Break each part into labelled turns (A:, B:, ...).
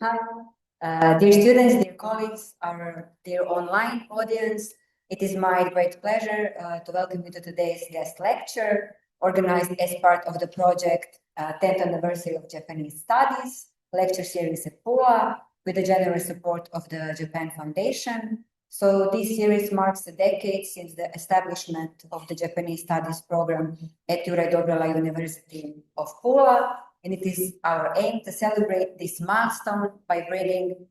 A: Hi, dear students, dear colleagues, dear online audience. It is my great pleasure to welcome you to today's guest lecture, organized as part of the project 10th Anniversary of Japanese Studies, lecture series at Pula, with the generous support of the Japan Foundation. So this series marks a decade since the establishment of the Japanese Studies program at Juraj Dobrila University of Pula. And it is our aim to celebrate this milestone by bringing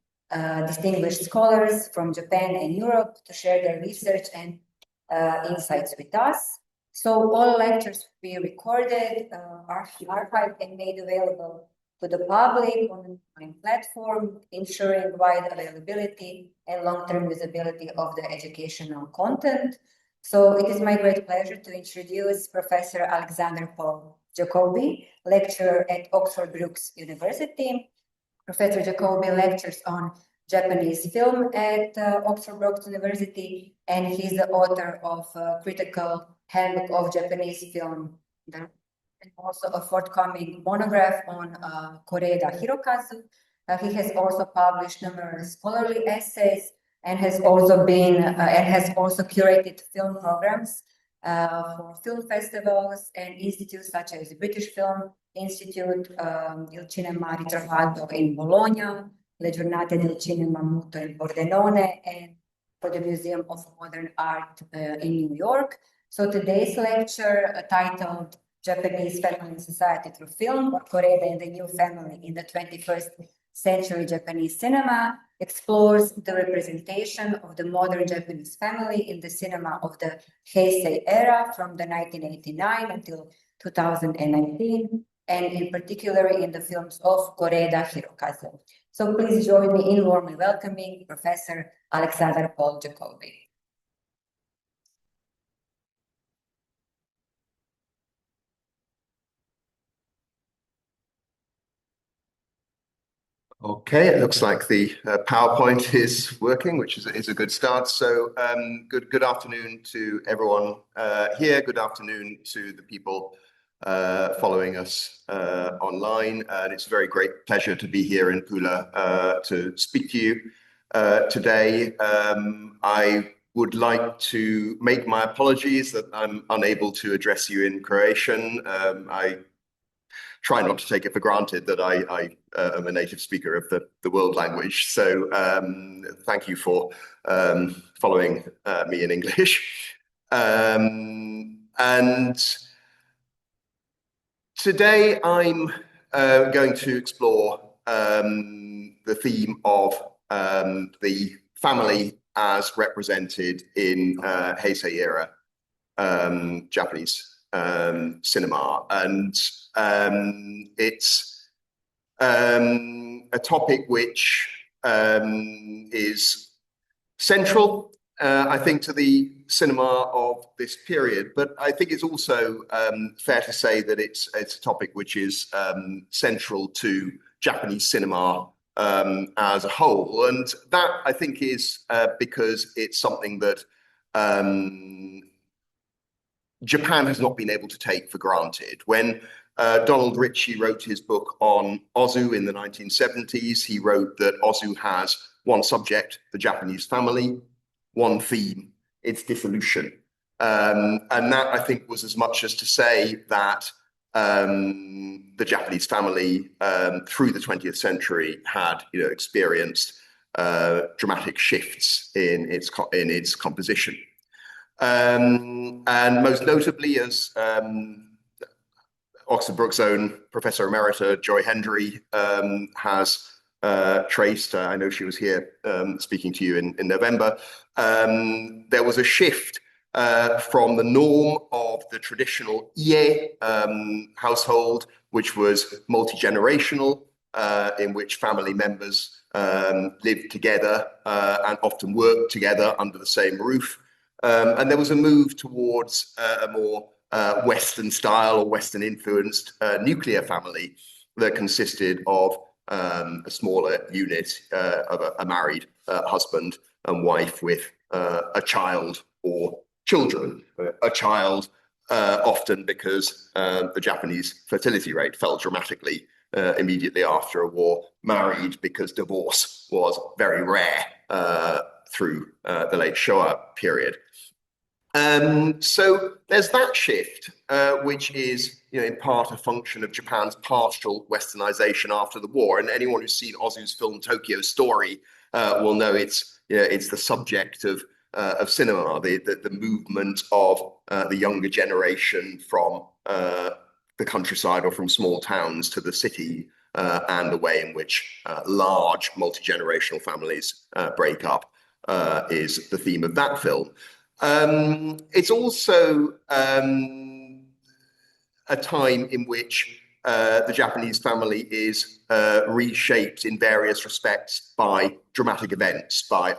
A: distinguished scholars from Japan and Europe to share their research and insights with us. So all lectures will be recorded, archived, and made available to the public on an online platform, ensuring wide availability and long-term usability of the educational content. So it is my great pleasure to introduce Professor Alexander Paul Jacoby, lecturer at Oxford Brookes University. Professor Jacoby lectures on Japanese film at Oxford Brookes University, and he's the author of Critical Handbook of Japanese Film, and also a forthcoming monograph on Koreda Hirokazu. He has also published numerous scholarly essays and has also curated film programs for film festivals and institutes such as the British Film Institute, Il Cinema Ritrovato in Bologna, Le Giornate del Cinema Muto in Pordenone, and for the Museum of Modern Art in New York. So today's lecture, titled Japanese Family and Society Through Film, or Koreda and the New Family in the 21st Century Japanese Cinema, explores the representation of the modern Japanese family in the cinema of the Heisei era from the 1989 until 2019, and in particular in the films of Koreda Hirokazu. So please join me in warmly welcoming Professor Alexander Paul Jacoby.
B: Okay, it looks like the PowerPoint is working, which is a good start. So good afternoon to everyone here. Good afternoon to the people following us online. And it's a very great pleasure to be here in Pula to speak to you today. I would like to make my apologies that I'm unable to address you in Croatian. I try not to take it for granted that I am a native speaker of the world language. So thank you for following me in English. And today I'm going to explore the theme of the family as represented in Heisei era Japanese cinema, and it's a topic which is central, I think, to the cinema of this period. But I think it's also fair to say that it's a topic which is central to Japanese cinema as a whole, and that I think is because it's something that Japan has not been able to take for granted. When Donald Ritchie wrote his book on Ozu in the 1970s, he wrote that Ozu has one subject, the Japanese family, one theme, its dissolution. And that, I think, was as much as to say that the Japanese family through the 20th century had experienced dramatic shifts in its composition. And most notably, as Oxford Brookes' own Professor Emerita Joy Hendry has traced, I know she was here speaking to you in November, there was a shift from the norm of the traditional Ie household, which was multi-generational, in which family members lived together and often worked together under the same roof. And there was a move towards a more Western style or Western influenced nuclear family that consisted of a smaller unit of a married husband and wife with a child or children. A child often because the Japanese fertility rate fell dramatically immediately after a war, married because divorce was very rare through the late Showa period. So there's that shift, which is, in part a function of Japan's partial westernization after the war. And anyone who's seen Ozu's film Tokyo Story will know it's the subject of cinema, the movement of the younger generation from the countryside or from small towns to the city, and the way in which large multi-generational families break up is the theme of that film. It's also a time in which the Japanese family is reshaped in various respects by dramatic events, by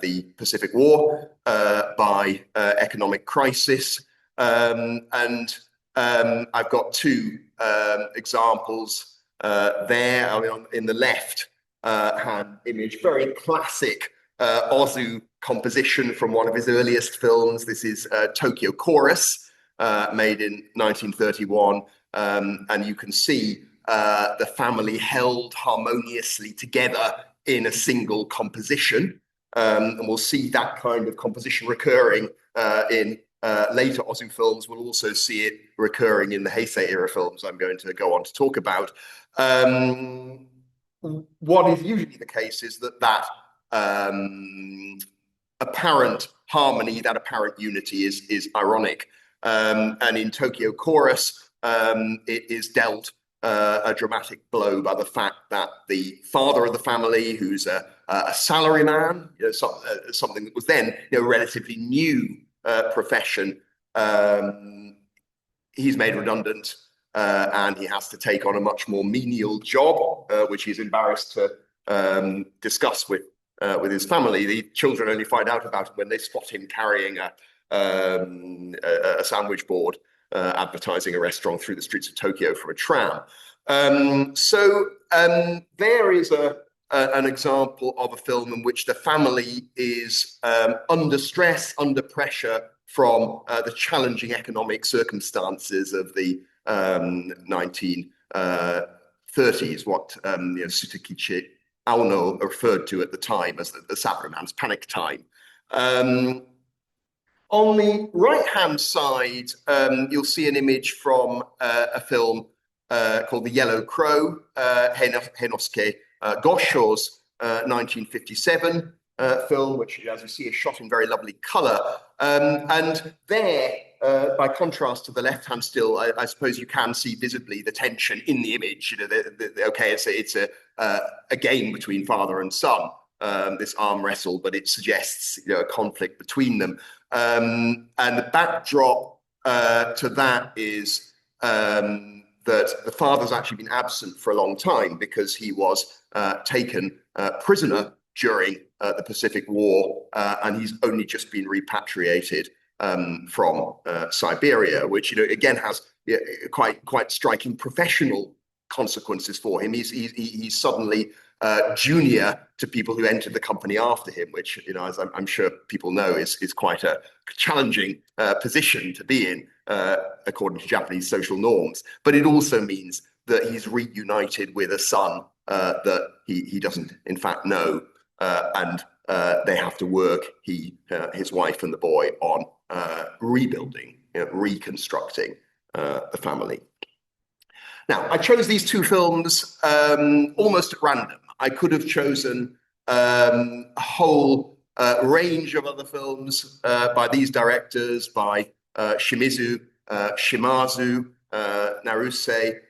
B: the Pacific War, by economic crisis. And I've got two examples there. I mean, in the left hand image, very classic Ozu composition from one of his earliest films. This is Tokyo Chorus, made in 1931. And you can see the family held harmoniously together in a single composition. And we'll see that kind of composition recurring in later Ozu films. We'll also see it recurring in the Heisei era films I'm going to go on to talk about. What is usually the case is that apparent harmony, that apparent unity is ironic. And in Tokyo Chorus, it is dealt a dramatic blow by the fact that the father of the family, who's a salaryman, something that was then relatively new profession, he's made redundant, and he has to take on a much more menial job, which he's embarrassed to discuss with his family. The children only find out about it when they spot him carrying a sandwich board advertising a restaurant through the streets of Tokyo from a tram. So there is an example of a film in which the family is under stress, under pressure from the challenging economic circumstances of the 1930s, what Tsutokichi Aono referred to at the time as the salaryman's panic time. On the right-hand side, you'll see an image from a film called The Yellow Crow, Heinosuke Gosho's 1957 film, which, as you see, is shot in very lovely color. And there, by contrast to the left-hand still, I suppose you can see visibly the tension in the image. Okay, it's a game between father and son, this arm wrestle, but it suggests a conflict between them. And the backdrop to that is that the father's actually been absent for a long time because he was taken prisoner during the Pacific War, and he's only just been repatriated from Siberia, which again has quite striking professional consequences for him. He's suddenly junior to people who entered the company after him, which as I'm sure people know is quite a challenging position to be in according to Japanese social norms. But it also means that he's reunited with a son that he doesn't in fact know, and they have to work, his wife and the boy, on rebuilding, reconstructing the family. Now, I chose these two films almost at random. I could have chosen a whole range of other films by these directors, by Shimizu, Shimazu, Naruse,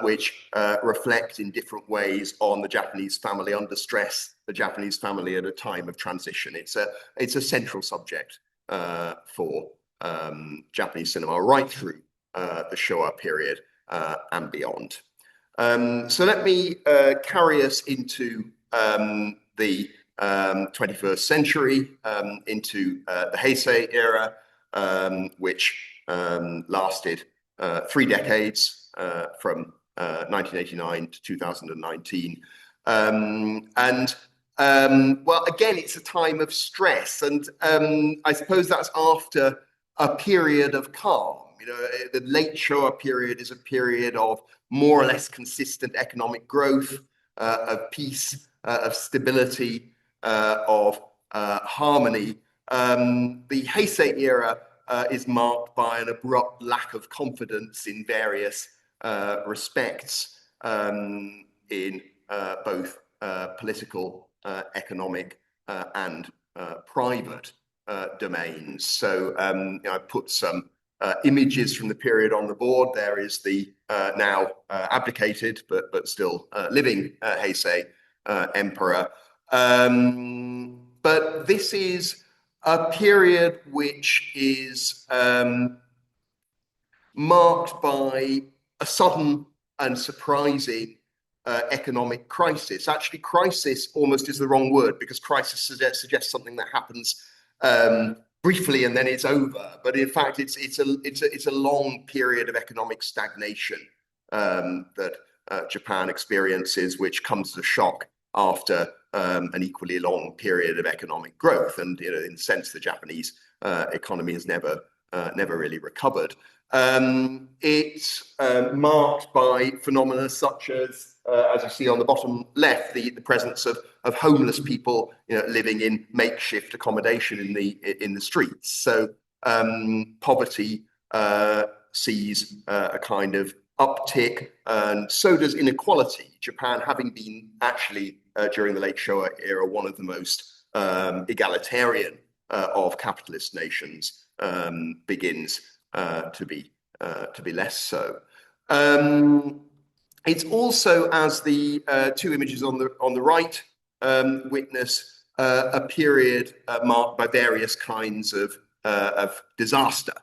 B: which reflect in different ways on the Japanese family under stress, the Japanese family at a time of transition. It's a central subject for Japanese cinema right through the Showa period and beyond. So let me carry us into the 21st century, into the Heisei era, which lasted 3 decades, from 1989 to 2019. Well, again, it's a time of stress, and I suppose that's after a period of calm. The late Showa period is a period of more or less consistent economic growth, of peace, of stability, of harmony. The Heisei era is marked by an abrupt lack of confidence in various respects, in both political, economic, and private domains. So I put some images from the period on the board. There is the now abdicated but still living Heisei emperor. But this is a period which is marked by a sudden and surprising economic crisis. Actually, crisis almost is the wrong word, because crisis suggests something that happens briefly and then it's over. But in fact, it's a long period of economic stagnation that Japan experiences, which comes as a shock after an equally long period of economic growth. And in a sense, the Japanese economy has never really recovered. It's marked by phenomena such as you see on the bottom left, the presence of homeless people, living in makeshift accommodation in the streets. So poverty sees a kind of uptick, and so does inequality. Japan, having been actually during the late Showa era one of the most egalitarian of capitalist nations, begins to be less so. It's also, as the two images on the right witness, a period marked by various kinds of disaster.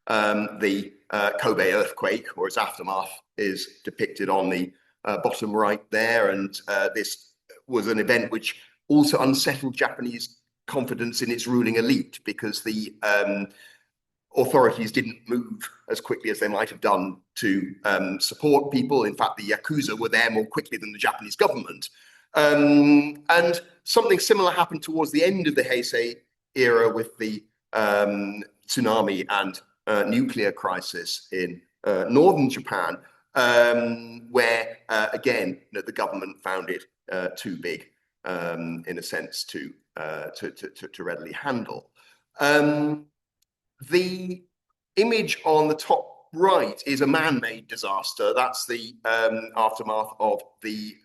B: The Kobe earthquake, or its aftermath, is depicted on the bottom right there, and this was an event which also unsettled Japanese confidence in its ruling elite, because the authorities didn't move as quickly as they might have done to support people. In fact, the Yakuza were there more quickly than the Japanese government. And something similar happened towards the end of the Heisei era with the tsunami and nuclear crisis in northern Japan, where, again, the government found it too big, in a sense, to readily handle. The image on the top right is a man-made disaster. That's the aftermath of the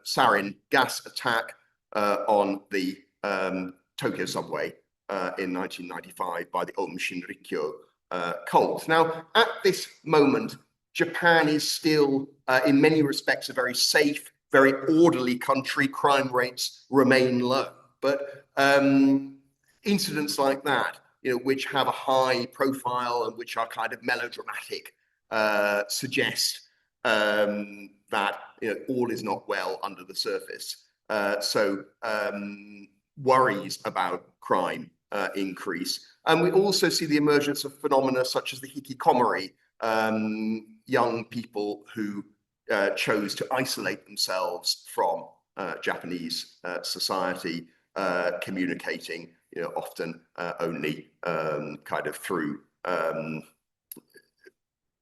B: sarin gas attack on the Tokyo subway in 1995 by the Ohm Shinrikyo cult. Now, at this moment, Japan is still, in many respects, a very safe, very orderly country. Crime rates remain low. But incidents like that, which have a high profile and which are kind of melodramatic, suggest that all is not well under the surface. So worries about crime increase. And we also see the emergence of phenomena such as the hikikomori, young people who chose to isolate themselves from Japanese society, communicating often only kind of through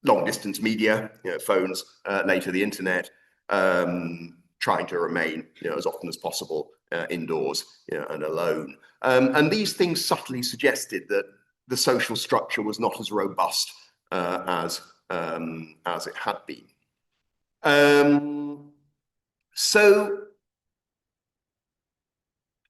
B: long distance media, phones, later the internet, trying to remain as often as possible indoors and alone. And these things subtly suggested that the social structure was not as robust as it had been. So,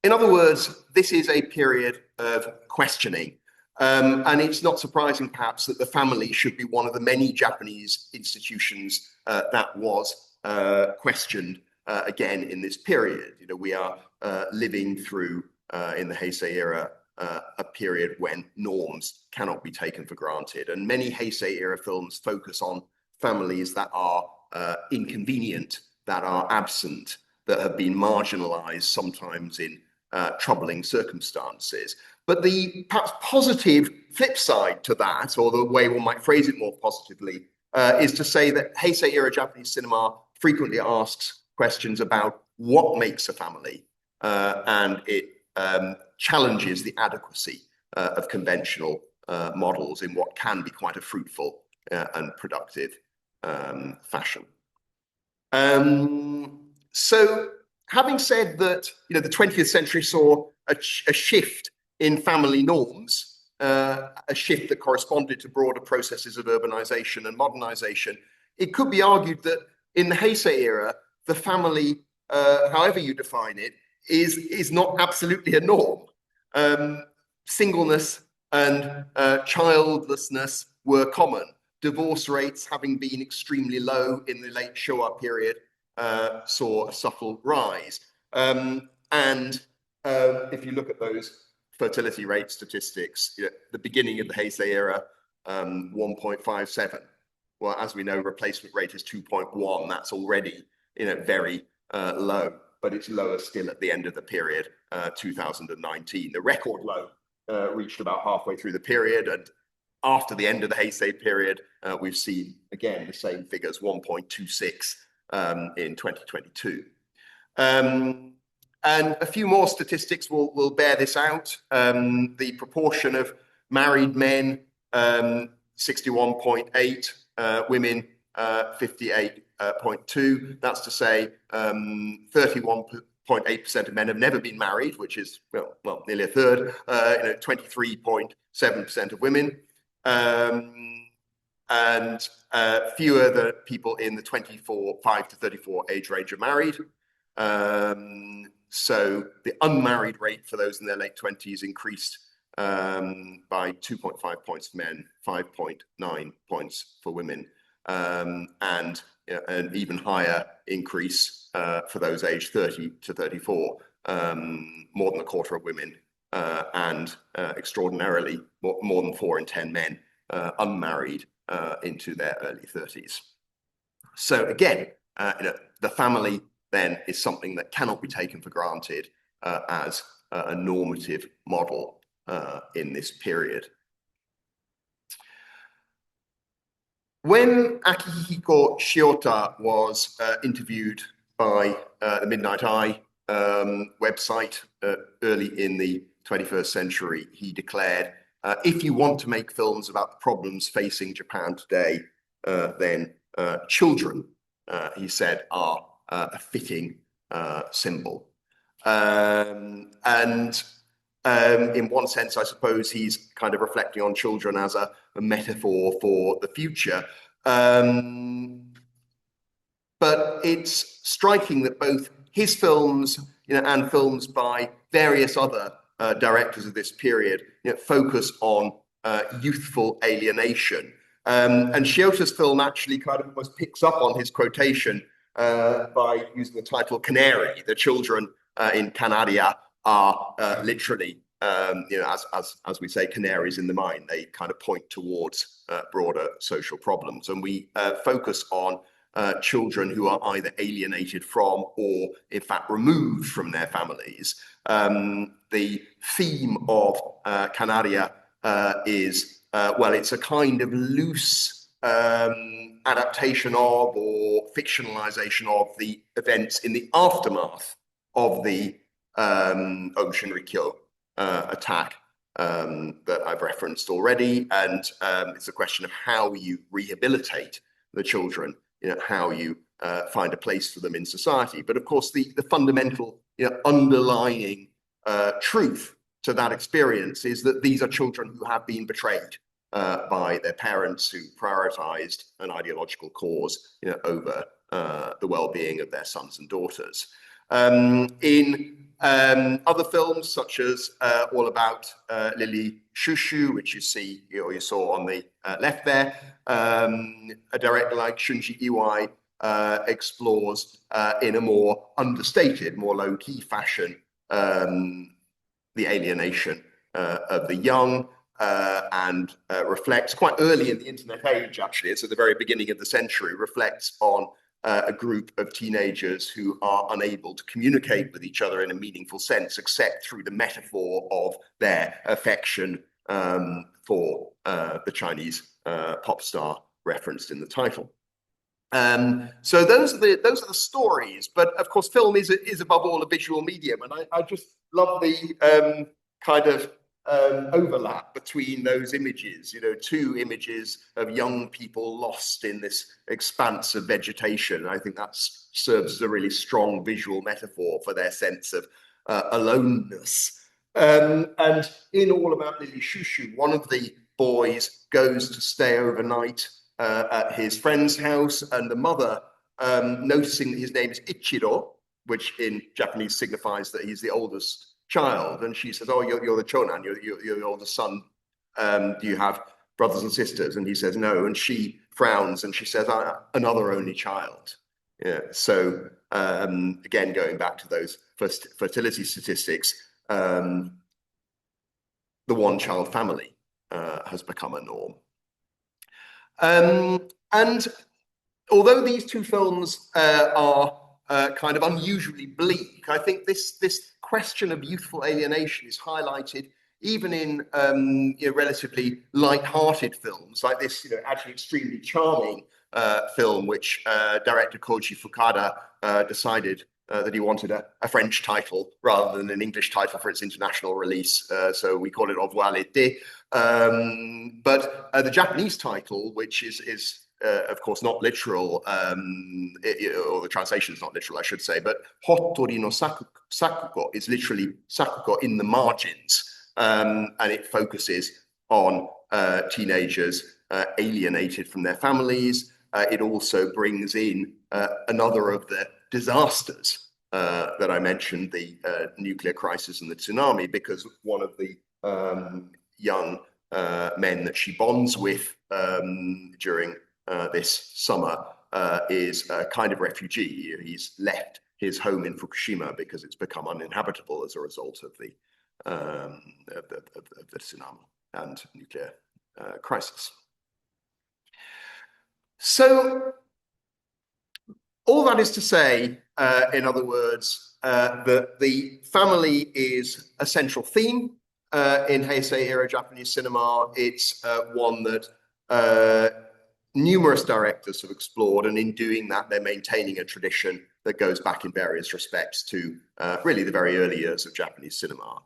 B: in other words, this is a period of questioning. And it's not surprising, perhaps, that the family should be one of the many Japanese institutions that was questioned again in this period. We are living through, in the Heisei era, a period when norms cannot be taken for granted. And many Heisei era films focus on families that are inconvenient, that are absent, that have been marginalized, sometimes in troubling circumstances. But the perhaps positive flip side to that, or the way one might phrase it more positively, is to say that Heisei era Japanese cinema frequently asks questions about what makes a family, and it challenges the adequacy of conventional models in what can be quite a fruitful and productive fashion. So having said that, the 20th century saw a shift in family norms, a shift that corresponded to broader processes of urbanization and modernization, it could be argued that in the Heisei era, the family, however you define it, is not absolutely a norm. Singleness and childlessness were common. Divorce rates, having been extremely low in the late Showa period, saw a subtle rise. If you look at those fertility rate statistics, the beginning of the Heisei era, 1.57. Well, as we know, replacement rate is 2.1. That's already, very low, but it's lower still at the end of the period, 2019. The record low reached about halfway through the period, and after the end of the Heisei period, we've seen, again, the same figures, 1.26 in 2022. And a few more statistics will bear this out. The proportion of married men, 61.8, women, 58.2. That's to say, 31.8% of men have never been married, which is, well, nearly a third, 23.7% of women. And fewer the people in the 5 to 34 age range are married. So the unmarried rate for those in their late 20s increased by 2.5 points for men, 5.9 points for women, and an even higher increase for those aged 30 to 34, more than a quarter of women, and extraordinarily more than 4 in 10 men unmarried into their early 30s. So again, the family then is something that cannot be taken for granted as a normative model in this period. When Akihiko Shiota was interviewed by the Midnight Eye website early in the 21st century, he declared, if you want to make films about the problems facing Japan today, then children, he said, are a fitting symbol. In one sense, I suppose he's kind of reflecting on children as a metaphor for the future. But it's striking that both his films, and films by various other directors of this period, focus on youthful alienation. And Shiota's film actually kind of almost picks up on his quotation by using the title Canary. The children in Canaria are literally, as we say, canaries in the mine. They kind of point towards broader social problems. And we focus on children who are either alienated from or, in fact, removed from their families. The theme of Canaria is, well, it's a kind of loose adaptation of or fictionalization of the events in the aftermath of the Shinrikyo attack that I've referenced already. And it's a question of how you rehabilitate the children, how you find a place for them in society. But of course, the fundamental underlying truth to that experience is that these are children who have been betrayed by their parents, who prioritized an ideological cause over the well-being of their sons and daughters. In other films, such as All About Lily Shushu, which you saw on the left there, a director like Shunji Iwai explores in a more understated, more low-key fashion the alienation of the young, and reflects quite early in the internet age, actually, it's at the very beginning of the century, reflects on a group of teenagers who are unable to communicate with each other in a meaningful sense, except through the metaphor of their affection for the Chinese pop star referenced in the title. So those are the stories, but of course, film is above all a visual medium, and I just love the kind of overlap between those images, two images of young people lost in this expanse of vegetation. I think that serves as a really strong visual metaphor for their sense of aloneness. And in All About Lily Shushu, one of the boys goes to stay overnight at his friend's house, and the mother, noticing that his name is Ichiro, which in Japanese signifies that he's the oldest child, and she says, "Oh, you're the chonan, you're the oldest son. Do you have brothers and sisters?" And he says, "No." And she frowns and she says, "Another only child." Yeah. So again, going back to those fertility statistics, the one-child family has become a norm. And although these two films are kind of unusually bleak, I think this question of youthful alienation is highlighted even in relatively light-hearted films like this, actually extremely charming film, which director Koji Fukada decided that he wanted a French title rather than an English title for its international release. So we call it Au revoir l'été. But the Japanese title, which is of course not literal, or the translation is not literal, I should say, but Hottori no Sakuko is literally Sakuko in the margins, and it focuses on teenagers alienated from their families. It also brings in another of the disasters that I mentioned, the nuclear crisis and the tsunami, because one of the young men that she bonds with during this summer is a kind of refugee. He's left his home in Fukushima because it's become uninhabitable as a result of the tsunami and nuclear crisis. So all that is to say, in other words, that the family is a central theme in Heisei-era Japanese cinema. It's one that numerous directors have explored, and in doing that, they're maintaining a tradition that goes back in various respects to really the very early years of Japanese cinema.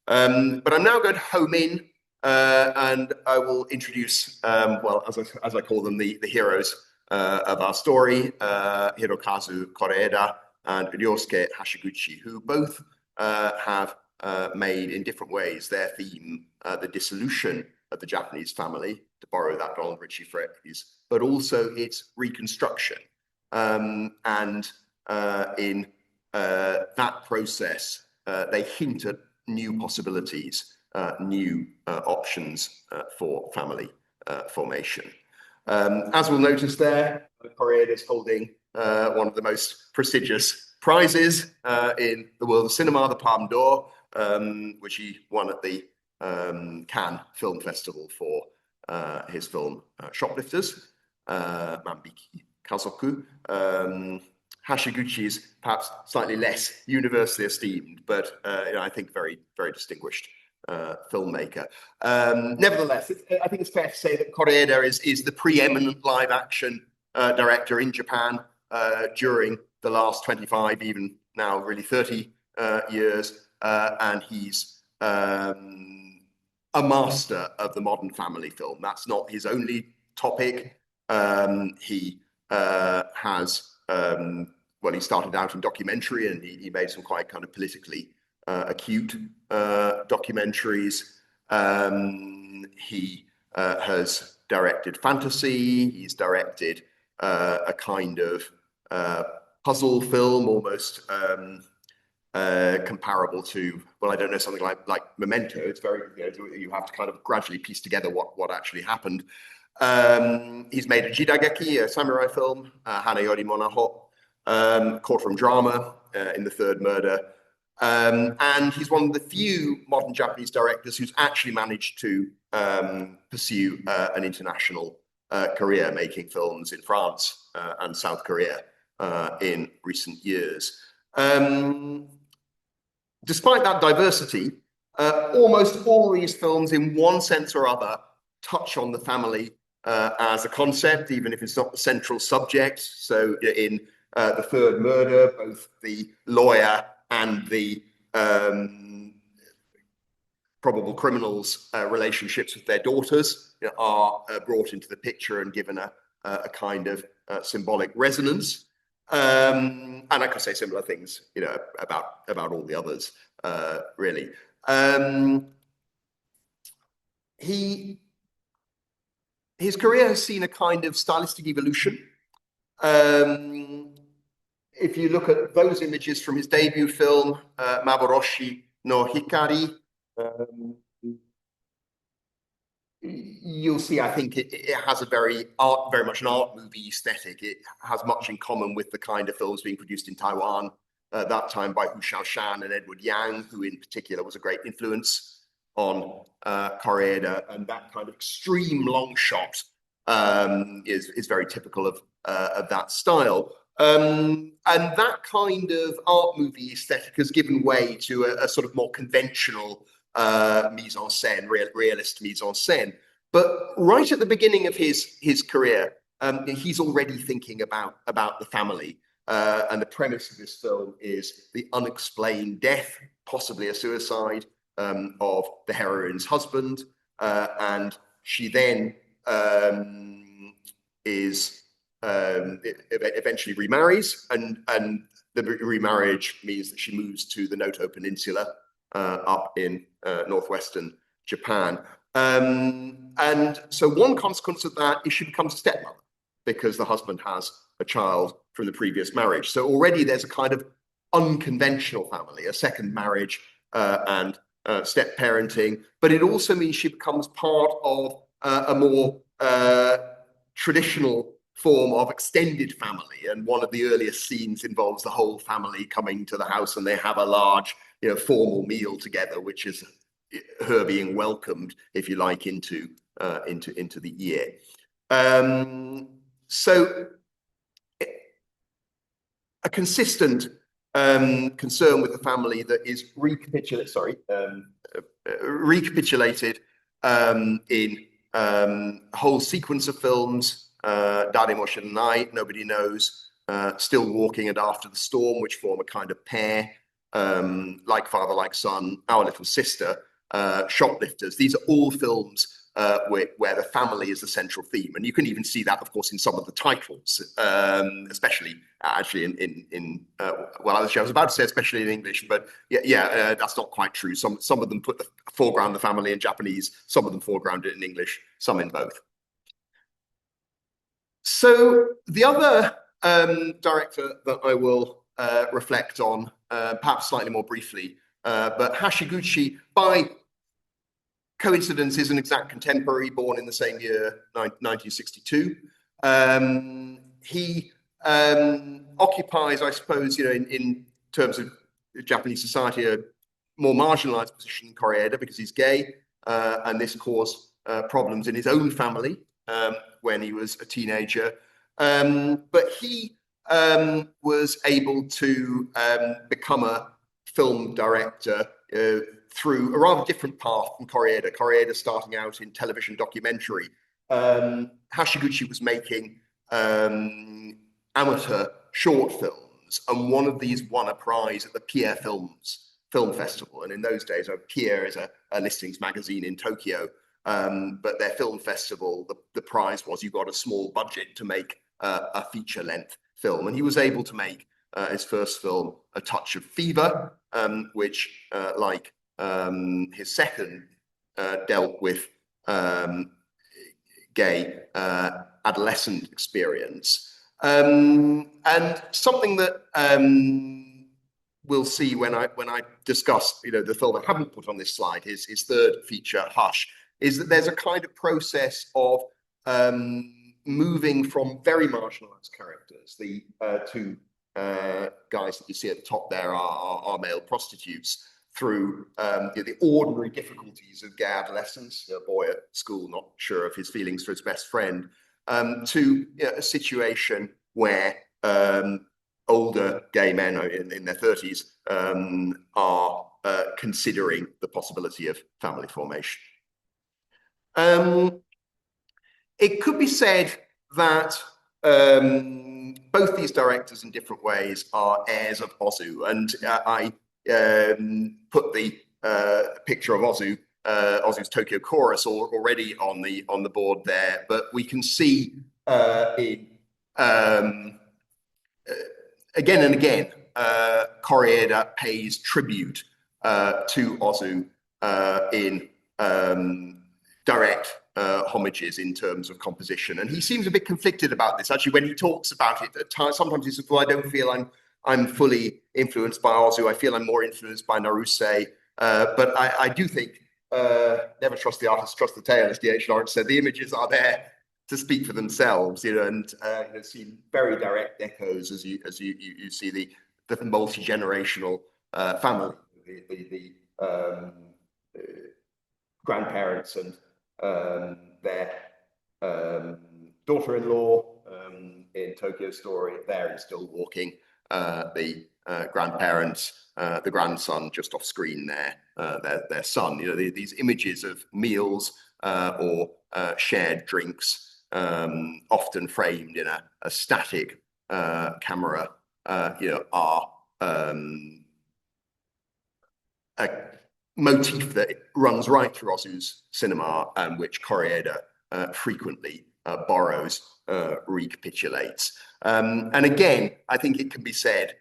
B: But I'm now going to home in, and I will introduce, well, as I call them, the heroes of our story, Hirokazu Koreeda and Ryosuke Hashiguchi, who both have made in different ways their theme the dissolution of the Japanese family, to borrow that Donald Ritchie phrase, but also its reconstruction. And in that process, they hint at new possibilities, new options for family formation. As we'll notice there, Koreeda is holding one of the most prestigious prizes in the world of cinema, the Palme d'Or, which he won at the Cannes Film Festival for his film Shoplifters, Manbiki Kazoku. Hashiguchi is perhaps slightly less universally esteemed, but I think very, very distinguished filmmaker. Nevertheless, I think it's fair to say that Koreeda is the preeminent live action director in Japan during the last 25, even now really 30 years, and he's a master of the modern family film. That's not his only topic. He has, well, he started out in documentary, and he made some quite kind of politically acute documentaries. He has directed fantasy. He's directed a kind of puzzle film, almost comparable to, well, I don't know, something like Memento. It's very, you have to kind of gradually piece together what actually happened. He's made a jidageki, a samurai film, Hanayori Monaho, courtroom drama in The Third Murder. And he's one of the few modern Japanese directors who's actually managed to pursue an international career, making films in France and South Korea in recent years. Despite that diversity, almost all these films, in one sense or other, touch on the family as a concept, even if it's not the central subject. So in The Third Murder, both the lawyer and the probable criminals' relationships with their daughters are brought into the picture and given a kind of symbolic resonance. And I could say similar things, about all the others, really. His career has seen a kind of stylistic evolution. If you look at those images from his debut film, Maboroshi no Hikari, you'll see, I think it has a very much an art movie aesthetic. It has much in common with the kind of films being produced in Taiwan at that time by Hu Shaoshan and Edward Yang, who in particular was a great influence on Koreeda, and that kind of extreme long shot is very typical of that style. And that kind of art movie aesthetic has given way to a sort of more conventional mise en scène, realist mise en scène. But right at the beginning of his career, he's already thinking about the family. And the premise of this film is the unexplained death, possibly a suicide, of the heroine's husband. And she then eventually remarries, and the remarriage means that she moves to the Noto Peninsula up in northwestern Japan. And so one consequence of that is she becomes a stepmother because the husband has a child from the previous marriage. So already there's a kind of unconventional family, a second marriage and step parenting, but it also means she becomes part of a more traditional form of extended family. And one of the earliest scenes involves the whole family coming to the house, and they have a large, formal meal together, which is her being welcomed, if you like, into the year. So a consistent concern with the family that is recapitulated in a whole sequence of films. Daremo Shinai, Nobody Knows, Still Walking, and After the Storm, which form a kind of pair, Like Father, Like Son, Our Little Sister, Shoplifters. These are all films where the family is the central theme. And you can even see that, of course, in some of the titles, especially actually well, I was about to say especially in English, but yeah, that's not quite true. Some of them foreground the family in Japanese, some of them foreground it in English, some in both. So the other director that I will reflect on, perhaps slightly more briefly, but Hashiguchi, by coincidence, is an exact contemporary, born in the same year, 1962. He occupies, I suppose, in terms of Japanese society, a more marginalized position in Koreeda because he's gay, and this caused problems in his own family when he was a teenager. But he was able to become a film director through a rather different path from Koreeda. Koreeda starting out in television documentary. Hashiguchi was making amateur short films, and one of these won a prize at the Pierre Film Festival. And in those days, Pierre is a listings magazine in Tokyo, but their film festival, the prize was you got a small budget to make a feature-length film. And he was able to make his first film, A Touch of Fever, which, like his second, dealt with gay adolescent experience. And something that we'll see when I discuss the film I haven't put on this slide, his third feature, Hush, is that there's a kind of process of moving from very marginalized characters. The two guys that you see at the top there are male prostitutes, through the ordinary difficulties of gay adolescence, a boy at school not sure of his feelings for his best friend, to a situation where older gay men in their 30s are considering the possibility of family formation. It could be said that both these directors in different ways are heirs of Ozu, and I put the picture of Ozu Ozu's Tokyo Chorus already on the board there, but we can see again and again, Koreeda pays tribute to Ozu in direct homages in terms of composition. And he seems a bit conflicted about this. Actually, when he talks about it at times, sometimes he says, well, I don't feel I'm fully influenced by Ozu. I feel I'm more influenced by Naruse. But I do think, never trust the artist, trust the tale, as D.H. Lawrence said. The images are there to speak for themselves, and see very direct echoes as you see the multi-generational family, the grandparents and their daughter-in-law in Tokyo Story. There is still walking. The grandparents, the grandson just off screen there, their son. These images of meals or shared drinks, often framed in a static camera, are a motif that runs right through Ozu's cinema, and which Koreeda frequently borrows, recapitulates. And again, I think it can be said,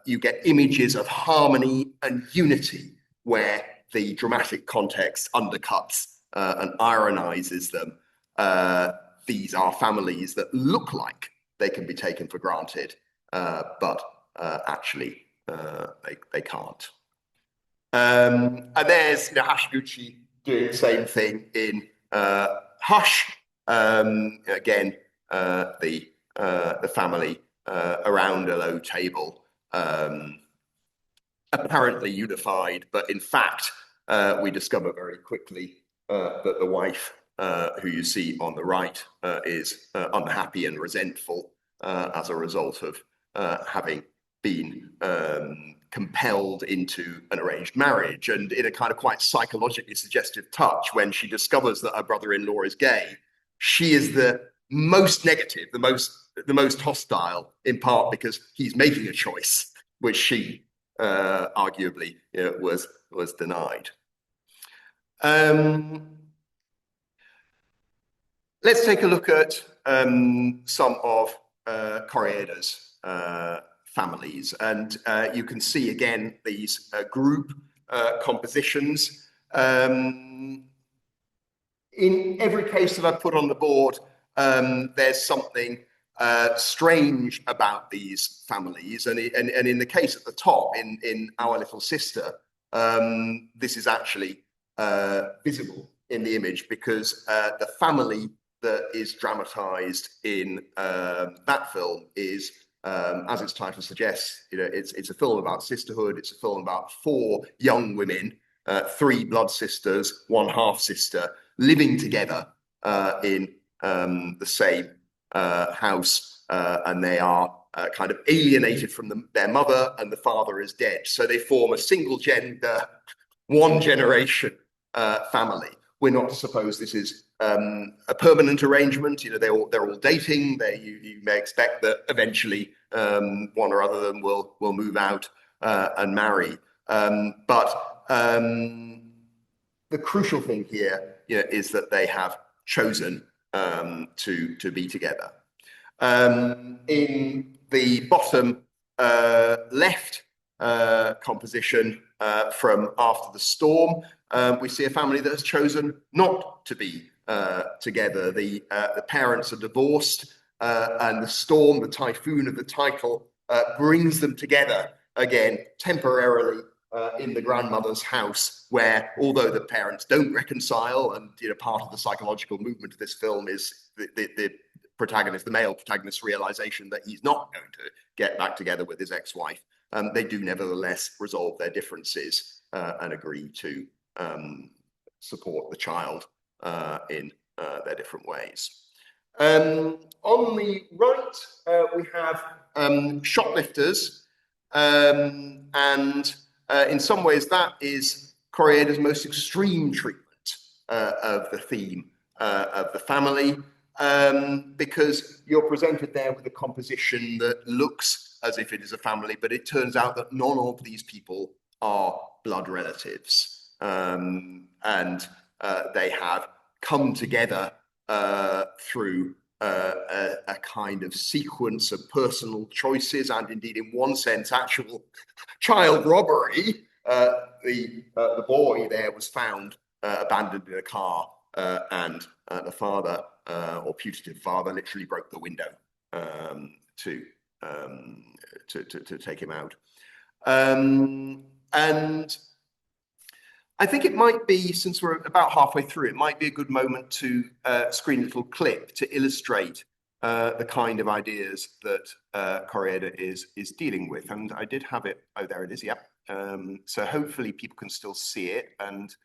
B: you get images of harmony and unity where the dramatic context undercuts and ironizes them. These are families that look like they can be taken for granted, but actually they can't. And there's Hashiguchi doing the same thing in Hush. Again, the family around a low table, apparently unified, but in fact, we discover very quickly that the wife, who you see on the right, is unhappy and resentful as a result of having been compelled into an arranged marriage, and in a kind of quite psychologically suggestive touch, when she discovers that her brother-in-law is gay, she is the most negative, the most hostile, in part because he's making a choice which she arguably was denied. Let's take a look at some of Koreeda's families, and you can see again these group compositions. In every case that I put on the board, there's something strange about these families, and in the case at the top, in Our Little Sister, this is actually visible in the image, because the family that is dramatized in that film is, as its title suggests, it's a film about sisterhood. It's a film about 4 young women, 3 blood sisters, 1 half sister, living together in the same house, and they are kind of alienated from their mother, and the father is dead. So they form a single gender, 1 generation family. We're not to suppose this is a permanent arrangement. They're all dating. You may expect that eventually one or other of them will move out and marry. But the crucial thing here is that they have chosen to be together. In the bottom left composition from After the Storm, we see a family that has chosen not to be together. The parents are divorced, and the storm, the typhoon of the title, brings them together again temporarily in the grandmother's house, where, although the parents don't reconcile, and part of the psychological movement of this film is the protagonist, the male protagonist's realization that he's not going to get back together with his ex-wife, they do nevertheless resolve their differences and agree to support the child in their different ways. On the right, we have Shoplifters, and in some ways that is Koreeda's most extreme treatment of the theme of the family, because you're presented there with a composition that looks as if it is a family, but it turns out that none of these people are blood relatives. and they have come together through a kind of sequence of personal choices and indeed in one sense actual child robbery. The boy there was found abandoned in a car, and the father or putative father literally broke the window to take him out. And I think it might be, since we're about halfway through, it might be a good moment to screen a little clip to illustrate the kind of ideas that Koreeda is dealing with. And I did have it. Oh, there it is. Yeah. So hopefully people can still see it. And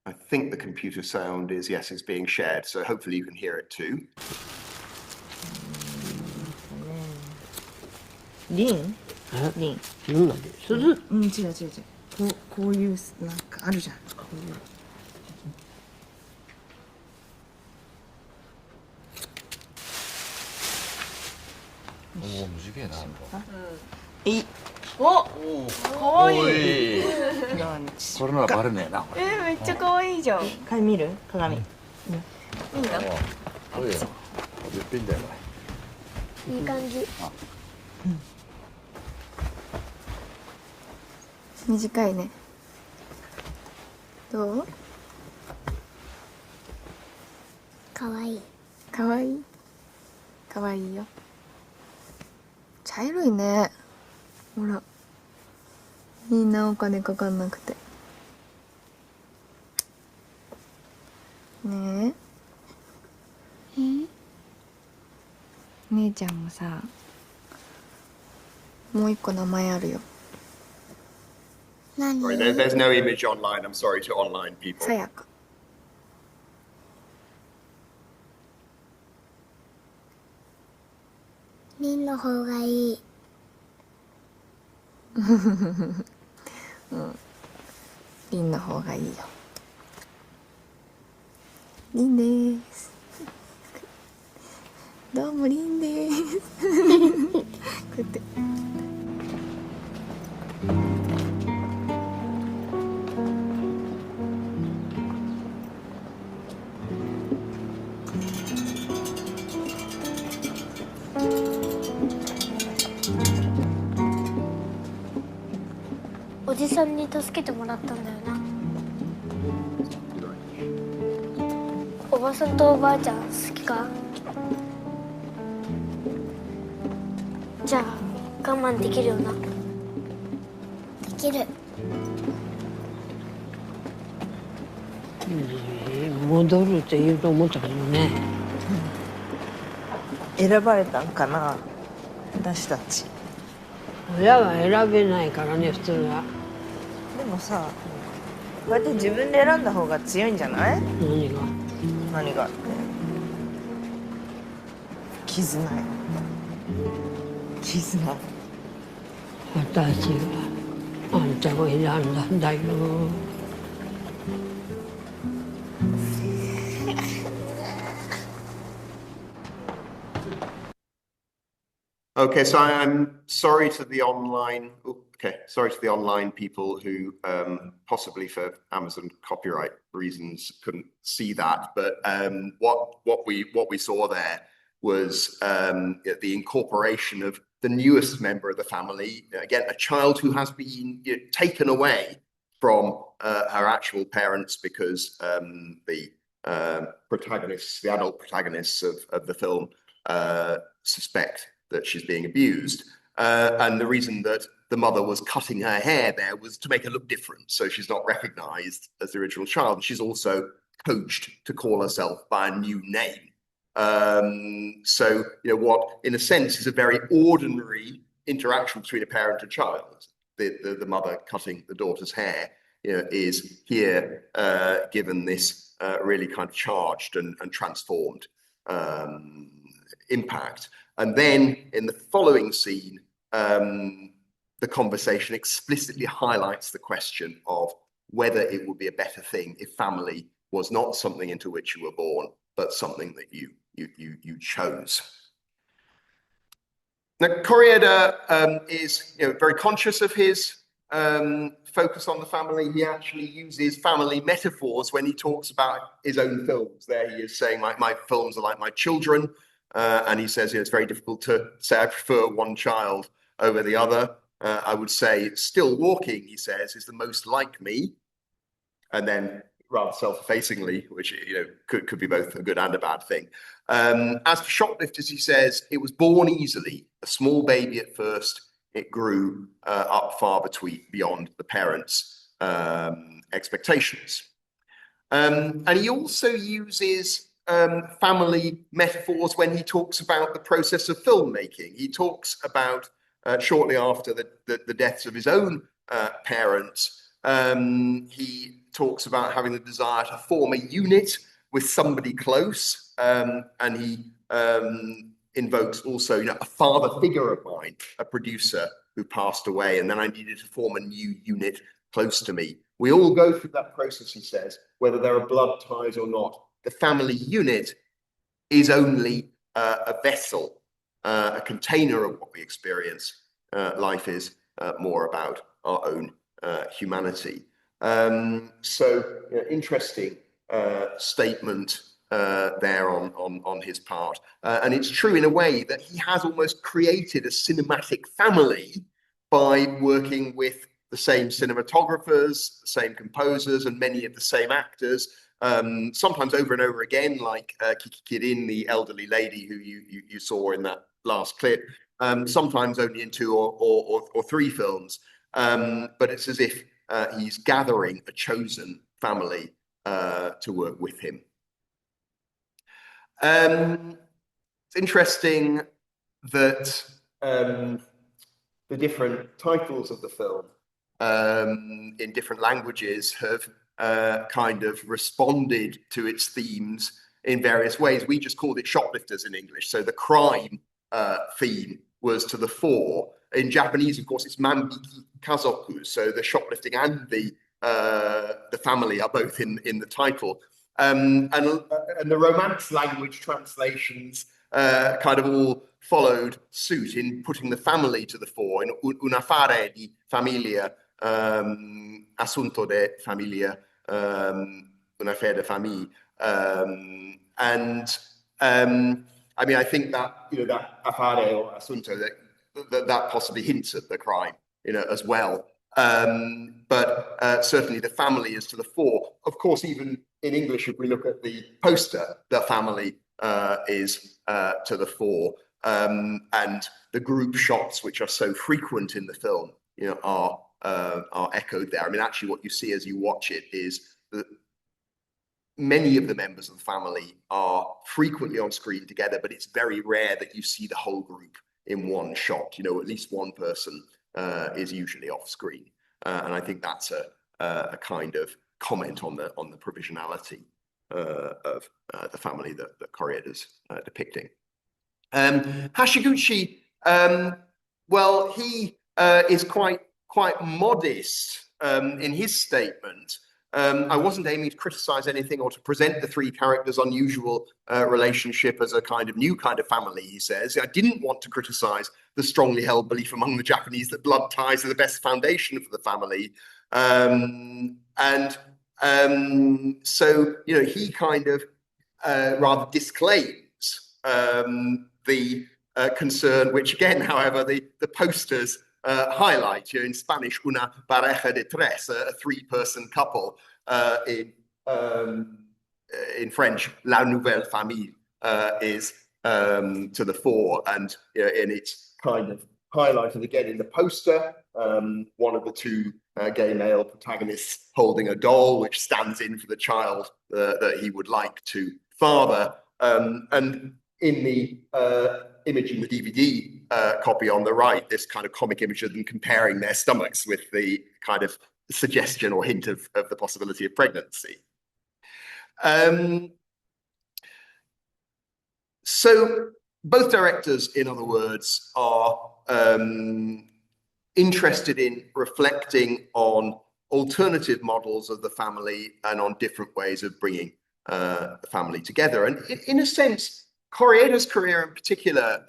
B: I think the computer sound is, yes, it's being shared. So hopefully you can hear it too.
C: リンなんだっけ鈴違う違う違うこういうなんかあるじゃんこういう
D: おお無事件なんだ
C: おかわいい
D: これならバレねえなこれ
C: めっちゃかわいいじゃん鏡見る鏡いいの
D: おいよ絶品だよ
E: いい感じ短いねどうかわいいかわいいかわいいよ茶色いねほらいいなお金かかんなくてねえ姉ちゃんもさもう一個名前あるよ何
B: Sorry, there's no image online. I'm sorry to online people.
E: さやかリンの方がいいリンの方がいいよリンですどうもリンですこうやって おじさんに助けてもらったんだよなおばさんとおばあちゃん好きかじゃあ我慢できるよなできる
C: 戻るって言うと思ったけどね、選ばれたんかな私たち親は選べないからね普通はでもさこうやって自分で選んだ方が強いんじゃない何がって絆よ絆私はあんたを選んだんだよ
B: Okay, so I'm sorry to the online. Sorry to the online people who possibly for Amazon copyright reasons couldn't see that. But what we saw there was the incorporation of the newest member of the family. Again, a child who has been taken away from her actual parents because the protagonists, the adult protagonists of the film, suspect that she's being abused. And the reason that the mother was cutting her hair there was to make her look different. So she's not recognized as the original child. And she's also coached to call herself by a new name. So, what in a sense is a very ordinary interaction between a parent and child. The mother cutting the daughter's hair, is here given this really kind of charged and transformed impact. And then in the following scene, the conversation explicitly highlights the question of whether it would be a better thing if family was not something into which you were born, but something that you chose. Now, Koreeda is very conscious of his focus on the family. He actually uses family metaphors when he talks about his own films. There he is saying, my films are like my children. And he says, it's very difficult to say I prefer one child over the other. I would say Still Walking, he says, is the most like me. And then rather self-effacingly, which could be both a good and a bad thing. As for Shoplifters, he says, it was born easily, a small baby at first. It grew up far beyond the parents' expectations. And he also uses family metaphors when he talks about the process of filmmaking. He talks about, shortly after the deaths of his own parents, he talks about having the desire to form a unit with somebody close, and he invokes also, a father figure of mine, a producer who passed away, and then I needed to form a new unit close to me. We all go through that process, he says, whether there are blood ties or not. The family unit is only a vessel, a container of what we experience. Life is more about our own humanity. So interesting statement there on his part. And it's true in a way that he has almost created a cinematic family by working with the same cinematographers, the same composers, and many of the same actors, sometimes over and over again, like Kiki Kirin, the elderly lady who you saw in that last clip, sometimes only in 2 or 3 films. But it's as if he's gathering a chosen family to work with him. It's interesting that the different titles of the film in different languages have kind of responded to its themes in various ways. We just called it Shoplifters in English. So the crime theme was to the fore. In Japanese, of course, it's Manbiki Kazoku. So the shoplifting and the family are both in the title. And the Romance language translations kind of all followed suit in putting the family to the fore, in un affare di famiglia, assunto de famiglia, un affaire de famille. I mean, I think that, that affare or assunto, that possibly hints at the crime, as well. But certainly the family is to the fore. Of course, even in English, if we look at the poster, the family is to the fore. And the group shots, which are so frequent in the film, are echoed there. I mean, actually, what you see as you watch it is that many of the members of the family are frequently on screen together, but it's very rare that you see the whole group in one shot. At least one person is usually off screen, and I think that's a kind of comment on the provisionality of the family that Koreeda's depicting. Hashiguchi, well, he is quite modest in his statement. I wasn't aiming to criticize anything or to present the 3 characters' unusual relationship as a new kind of family, he says. I didn't want to criticize the strongly held belief among the Japanese that blood ties are the best foundation for the family. So, he kind of rather disclaims the concern, which again, however, the posters highlight, in Spanish, una pareja de tres, a 3-person couple. In French, la nouvelle famille is to the fore, and it's kind of highlighted again in the poster. One of the 2 gay male protagonists holding a doll, which stands in for the child that he would like to father. And in the image in the DVD copy on the right, this kind of comic image of them comparing their stomachs with the kind of suggestion or hint of the possibility of pregnancy. So both directors, in other words, are interested in reflecting on alternative models of the family and on different ways of bringing the family together. And in a sense, Koreeda's career in particular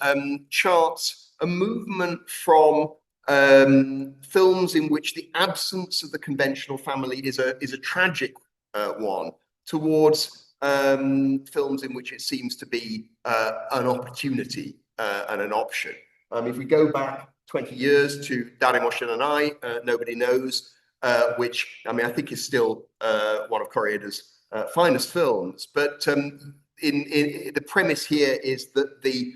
B: charts a movement from films in which the absence of the conventional family is a tragic one, towards films in which it seems to be an opportunity and an option. If we go back 20 years to Darimoshin and I, Nobody Knows, which I think is still one of Koreeda's finest films, but in the premise here is that the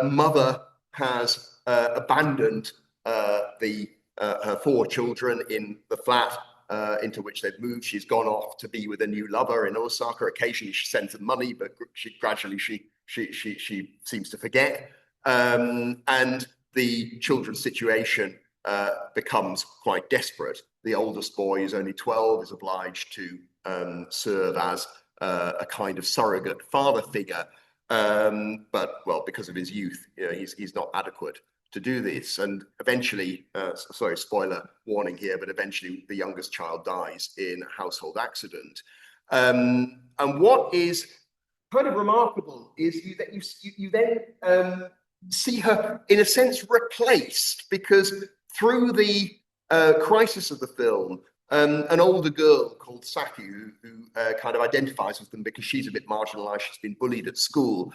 B: mother has abandoned her 4 children in the flat into which they've moved. She's gone off to be with a new lover in Osaka. Occasionally she sends them money, but gradually she seems to forget. And the children's situation becomes quite desperate. The oldest boy, who's only 12, is obliged to serve as a kind of surrogate father figure. But, well, because of his youth, he's not adequate to do this. And eventually, sorry, spoiler warning here, but eventually the youngest child dies in a household accident. And what is kind of remarkable is that you then see her, in a sense, replaced, because through the crisis of the film, an older girl called Saki, who kind of identifies with them because she's a bit marginalized, she's been bullied at school,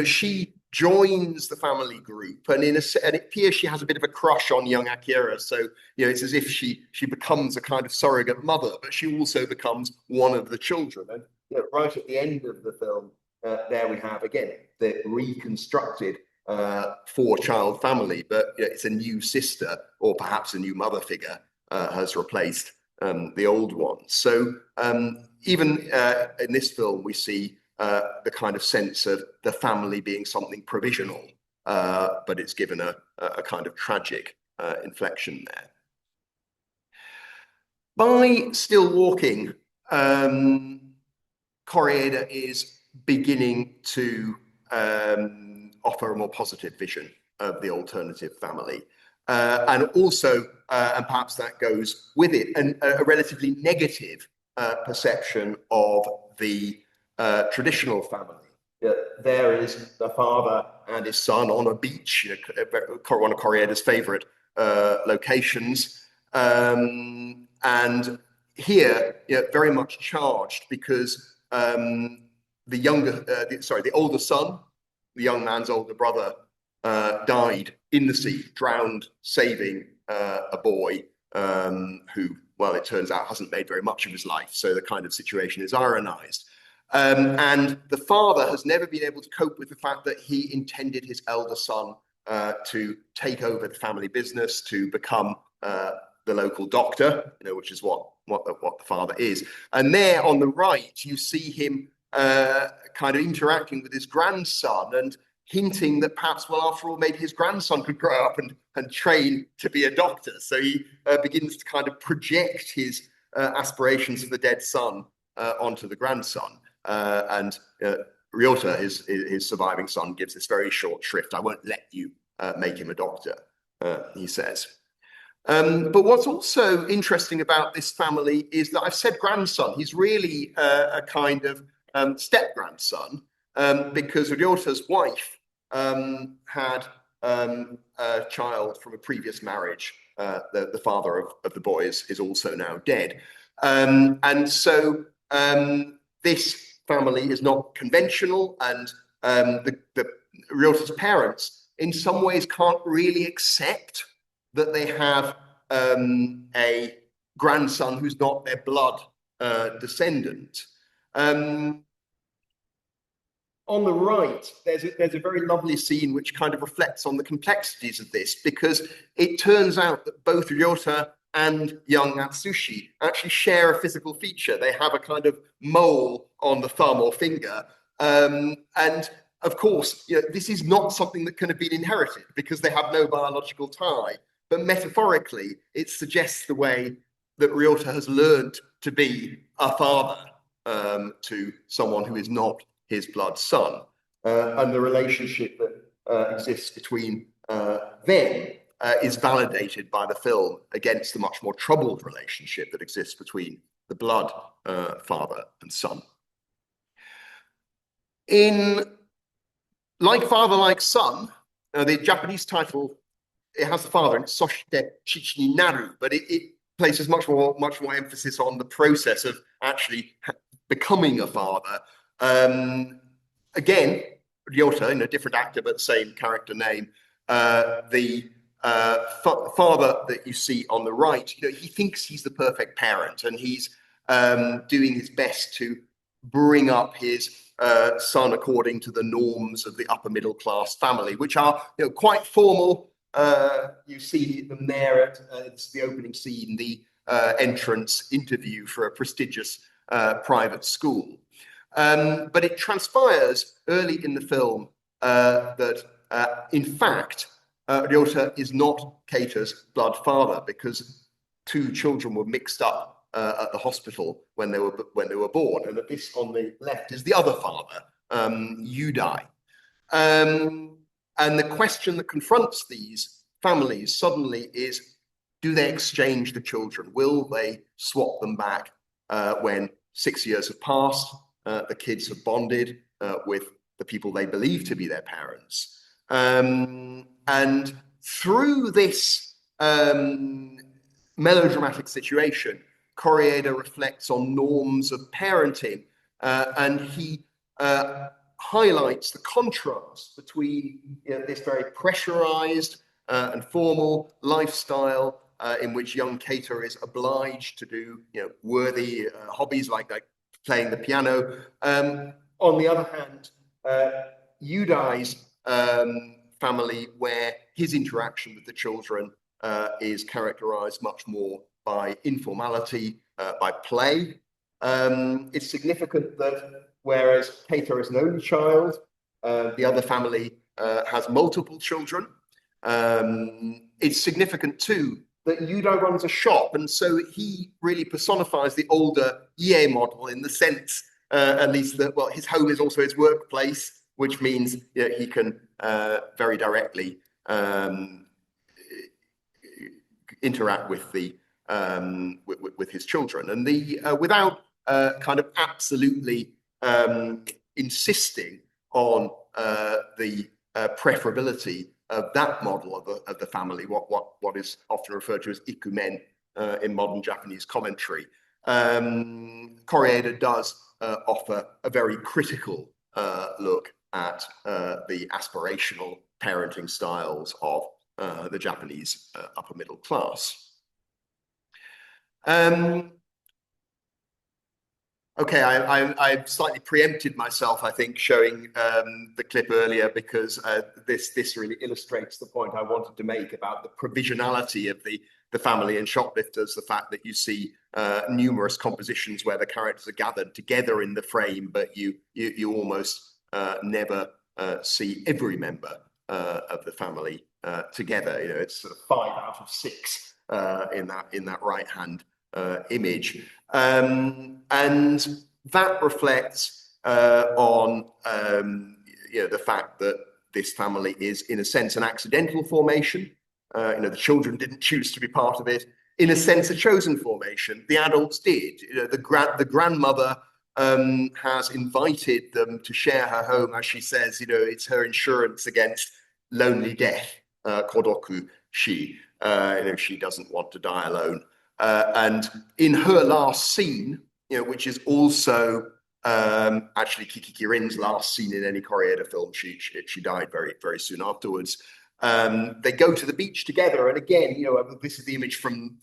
B: she joins the family group, and it appears she has a bit of a crush on young Akira. So it's as if she becomes a kind of surrogate mother, but she also becomes one of the children. And right at the end of the film, there we have again the reconstructed 4-child family, but it's a new sister, or perhaps a new mother figure has replaced the old one. So even in this film, we see the kind of sense of the family being something provisional, but it's given a kind of tragic inflection there. By Still Walking, Koreeda is beginning to offer a more positive vision of the alternative family. And also, and perhaps that goes with it, a relatively negative perception of the traditional family. There is the father and his son on a beach, one of Koreeda's favorite locations. And here, very much charged because the older son, the young man's older brother, died in the sea, drowned, saving a boy who, well, it turns out hasn't made very much of his life. So the kind of situation is ironized. And the father has never been able to cope with the fact that he intended his elder son to take over the family business, to become the local doctor, which is what the father is. And there on the right, you see him kind of interacting with his grandson and hinting that perhaps, well, after all, maybe his grandson could grow up and train to be a doctor. So he begins to kind of project his aspirations of the dead son onto the grandson. And Ryota, his surviving son, gives this very short shrift: "I won't let you make him a doctor," he says. But what's also interesting about this family is that I've said grandson. He's really a kind of step-grandson, because Ryota's wife had a child from a previous marriage. The father of the boy is also now dead. And so this family is not conventional, and the Ryota's parents in some ways can't really accept that they have a grandson who's not their blood descendant. On the right, there's a very lovely scene which kind of reflects on the complexities of this, because it turns out that both Ryota and young Atsushi actually share a physical feature. They have a kind of mole on the thumb or finger. And of course, this is not something that can have been inherited because they have no biological tie. But metaphorically, it suggests the way that Ryota has learned to be a father to someone who is not his blood son. And the relationship that exists between them is validated by the film against the much more troubled relationship that exists between the blood father and son. In Like Father, Like Son, the Japanese title it has the father, and soshite chichi ni naru, but it places much more emphasis on the process of actually becoming a father. Again, Ryota, different actor but same character name. The father that you see on the right, he thinks he's the perfect parent, and he's doing his best to bring up his son according to the norms of the upper middle class family, which are quite formal. You see them there at it's the opening scene, the entrance interview for a prestigious private school. But it transpires early in the film that, in fact, Ryota is not Keita's blood father, because two children were mixed up at the hospital when they were born, and this on the left is the other father, Yudai. And the question that confronts these families suddenly is, do they exchange the children? Will they swap them back when 6 years have passed, the kids have bonded with the people they believe to be their parents? And through this melodramatic situation, Koreeda reflects on norms of parenting, and he highlights the contrast between this very pressurized and formal lifestyle in which young Keita is obliged to do worthy hobbies like playing the piano. On the other hand, Yudai's family, where his interaction with the children is characterized much more by informality, by play. It's significant that whereas Keita is an only child, the other family has multiple children. It's significant too that Yudai runs a shop, and so he really personifies the older Ie model in the sense, at least that his home is also his workplace, which means he can very directly interact with the with his children, and without kind of absolutely insisting on the preferability of that model of the family, what is often referred to as ikumen in modern Japanese commentary. Koreeda does offer a very critical look at the aspirational parenting styles of the Japanese upper middle class. Okay, I've slightly preempted myself, I think, showing the clip earlier, because this really illustrates the point I wanted to make about the provisionality of the family and shoplifters, the fact that you see numerous compositions where the characters are gathered together in the frame, but you almost never see every member of the family together. It's sort of 5 out of 6 in that right-hand image, and that reflects on the fact that this family is, in a sense, an accidental formation. The children didn't choose to be part of it. In a sense, a chosen formation. The adults did. The grandmother has invited them to share her home, as she says. It's her insurance against lonely death. Kodoku shi. She doesn't want to die alone. And in her last scene, which is also actually Kiki Kirin's last scene in any Koreeda film, she died very, very soon afterwards. They go to the beach together, and again, this is the image from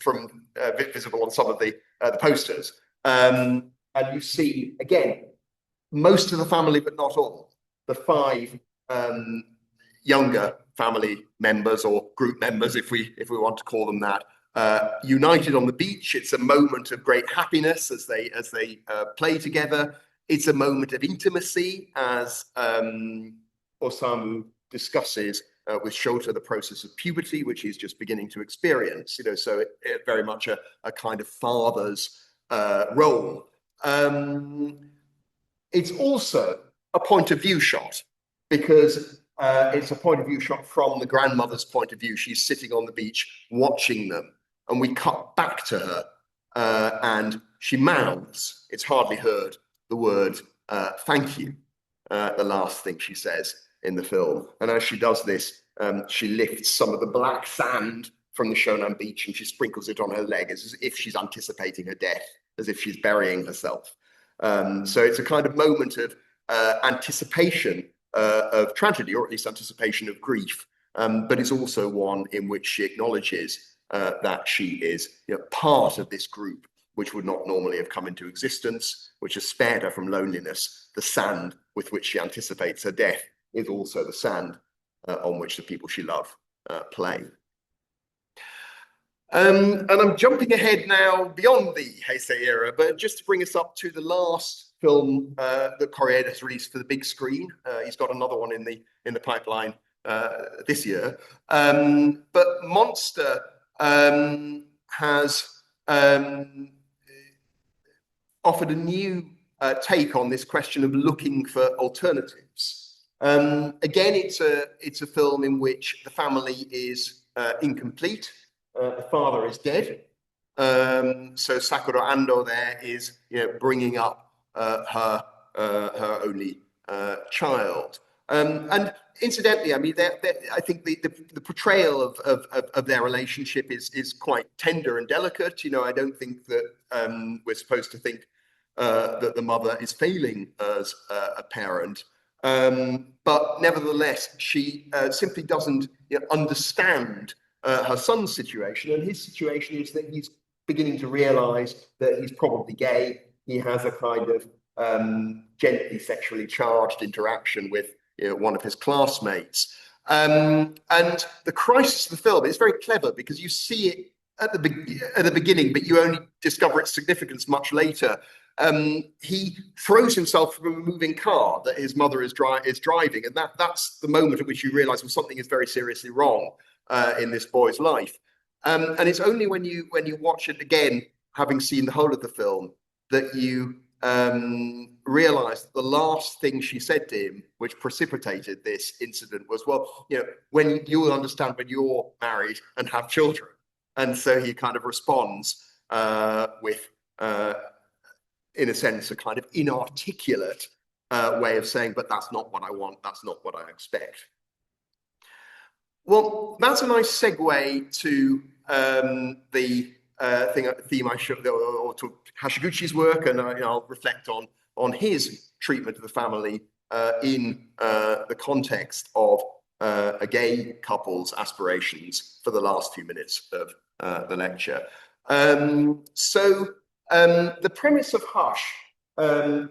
B: visible on some of the posters. And you see again most of the family, but not all. The 5 younger family members, or group members, if we want to call them that, united on the beach. It's a moment of great happiness as they play together. It's a moment of intimacy as Osamu discusses with Shota the process of puberty, which he's just beginning to experience. So it very much a kind of father's role. It's also a point of view shot, because it's a point of view shot from the grandmother's point of view. She's sitting on the beach watching them, and we cut back to her, and she mouths, it's hardly heard, the word thank you, the last thing she says in the film. And as she does this, she lifts some of the black sand from the Shonan beach and she sprinkles it on her leg as if she's anticipating her death, as if she's burying herself. So it's a kind of moment of anticipation of tragedy, or at least anticipation of grief. But it's also one in which she acknowledges that she is, part of this group which would not normally have come into existence, which has spared her from loneliness. The sand with which she anticipates her death is also the sand on which the people she loves play. And I'm jumping ahead now beyond the Heisei era, but just to bring us up to the last film that Koreeda has released for the big screen. He's got another one in the pipeline this year. But Monster has offered a new take on this question of looking for alternatives. Again, it's a film in which the family is incomplete. The father is dead. So Sakura Ando there is bringing up her only child. And incidentally, I mean, I think the portrayal of their relationship is quite tender and delicate. I don't think that we're supposed to think that the mother is failing as a parent. But nevertheless, she simply doesn't understand her son's situation. And his situation is that he's beginning to realize that he's probably gay. He has a kind of gently sexually charged interaction with one of his classmates. And the crisis of the film is very clever because you see it at the beginning, but you only discover its significance much later. He throws himself from a moving car that his mother is driving, and that's the moment at which you realize, well, something is very seriously wrong in this boy's life. And it's only when you watch it again, having seen the whole of the film, that you realize that the last thing she said to him, which precipitated this incident, was, well, when you will understand when you're married and have children. And so he kind of responds with, in a sense, a kind of inarticulate way of saying, but that's not what I want, that's not what I expect. Well, that's a nice segue to the theme I showed, or to Hashiguchi's work, and I'll reflect on his treatment of the family in the context of a gay couple's aspirations for the last few minutes of the lecture. So the premise of Hush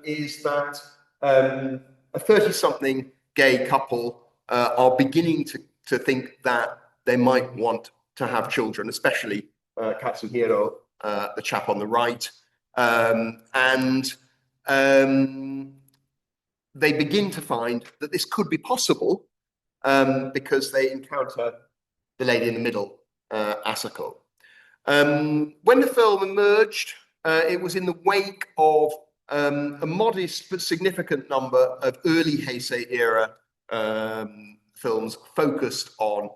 B: is that a 30-something gay couple are beginning to think that they might want to have children, especially Katsuhiro, the chap on the right. And they begin to find that this could be possible because they encounter the lady in the middle, Asako. When the film emerged, it was in the wake of a modest but significant number of early Heisei era films focused on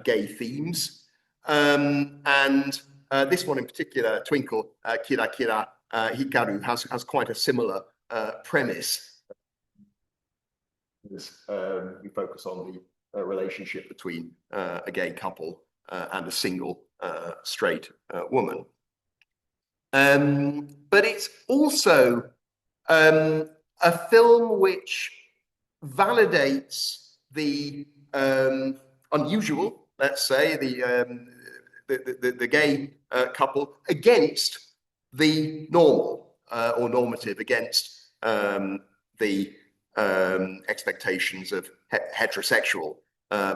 B: gay themes. And this one in particular, Twinkle, Kira Kira Hikaru, has quite a similar premise. We focus on the relationship between a gay couple and a single straight woman. But it's also a film which validates the unusual, let's say, the gay couple against the normal or normative, against the expectations of heterosexual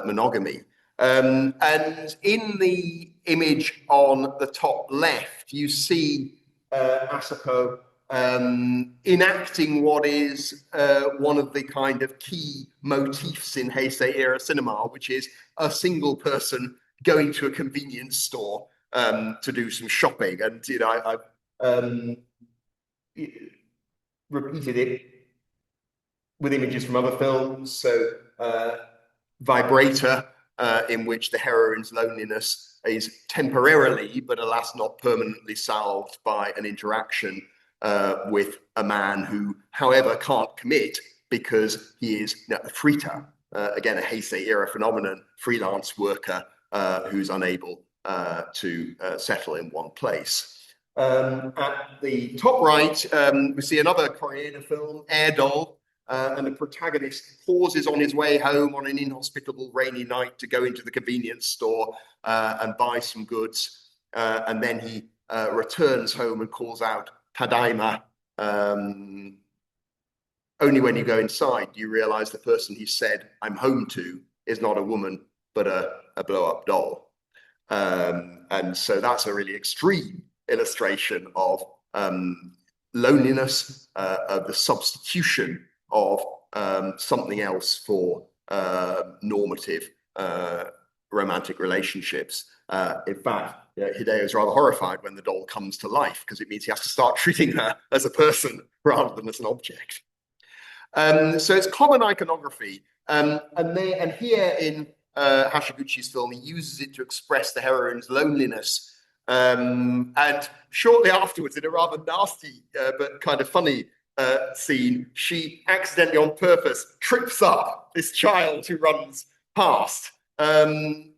B: monogamy. And in the image on the top left, you see Asako enacting what is one of the kind of key motifs in Heisei era cinema, which is a single person going to a convenience store to do some shopping. And I've repeated it with images from other films. So Vibrator, in which the heroine's loneliness is temporarily, but alas not permanently, solved by an interaction with a man who, however, can't commit because he is a frita, again, a Heisei era phenomenon, freelance worker who's unable to settle in one place. At the top right, we see another Korean film, Air Doll, and the protagonist pauses on his way home on an inhospitable rainy night to go into the convenience store and buy some goods. And then he returns home and calls out, Tadaima. Only when you go inside do you realize the person he said, I'm home to, is not a woman, but a blow-up doll. And so that's a really extreme illustration of loneliness, of the substitution of something else for normative romantic relationships. In fact, Hideo is rather horrified when the doll comes to life because it means he has to start treating her as a person rather than as an object. So it's common iconography, and here in Hashiguchi's film, he uses it to express the heroine's loneliness. And shortly afterwards, in a rather nasty but kind of funny scene, she accidentally on purpose trips up this child who runs past. So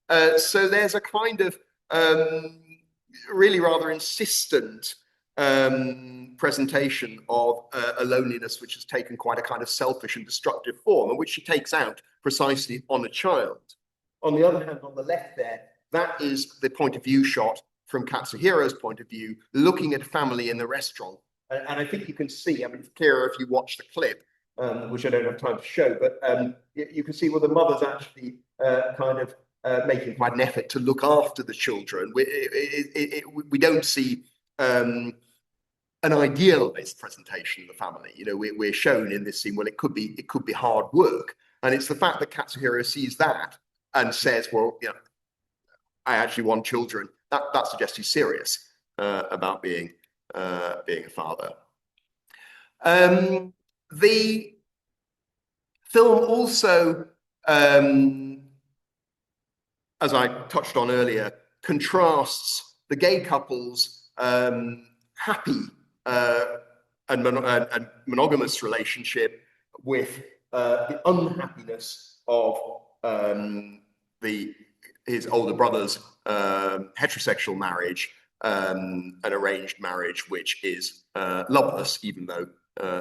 B: there's a kind of really rather insistent presentation of a loneliness which has taken quite a kind of selfish and destructive form, and which she takes out precisely on a child. On the other hand, on the left there, that is the point of view shot from Katsuhiro's point of view, looking at a family in the restaurant. And I think you can see, I mean, it's clearer if you watch the clip, which I don't have time to show, but you can see where the mother's actually kind of making quite an effort to look after the children. We don't see an idealized presentation of the family. You know, we're shown in this scene, well, it could be hard work. And it's the fact that Katsuhiro sees that and says, well, you know, I actually want children. That suggests he's serious about being a father. The film also, as I touched on earlier, contrasts the gay couple's happy and monogamous relationship with the unhappiness of his older brother's heterosexual marriage, an arranged marriage which is loveless, even though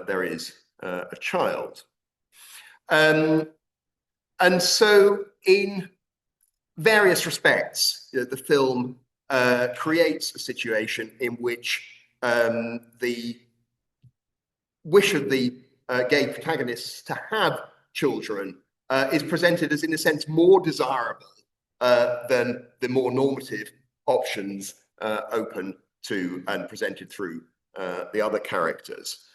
B: there is a child. And so in various respects, the film creates a situation in which the wish of the gay protagonists to have children is presented as, in a sense, more desirable than the more normative options open to and presented through the other characters.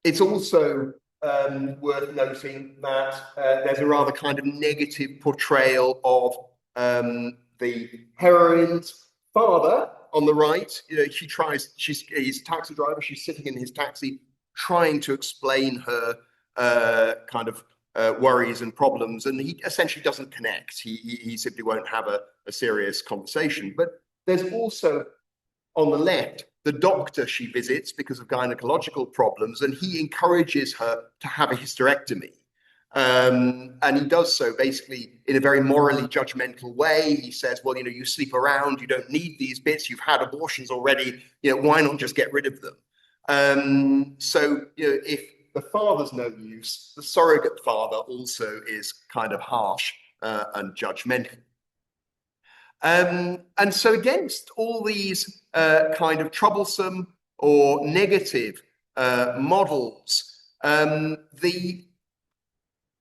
B: It's also worth noting that there's a rather kind of negative portrayal of the heroine's father on the right. You know, he's a taxi driver, she's sitting in his taxi trying to explain her kind of worries and problems, and he essentially doesn't connect. He simply won't have a serious conversation. But there's also, on the left, the doctor she visits because of gynecological problems, and he encourages her to have a hysterectomy. And he does so basically in a very morally judgmental way. He says, well, you know, you sleep around, you don't need these bits, you've had abortions already, you know, why not just get rid of them? So, you know, if the father's no use, the surrogate father also is kind of harsh and judgmental. And so against all these kind of troublesome or negative models, the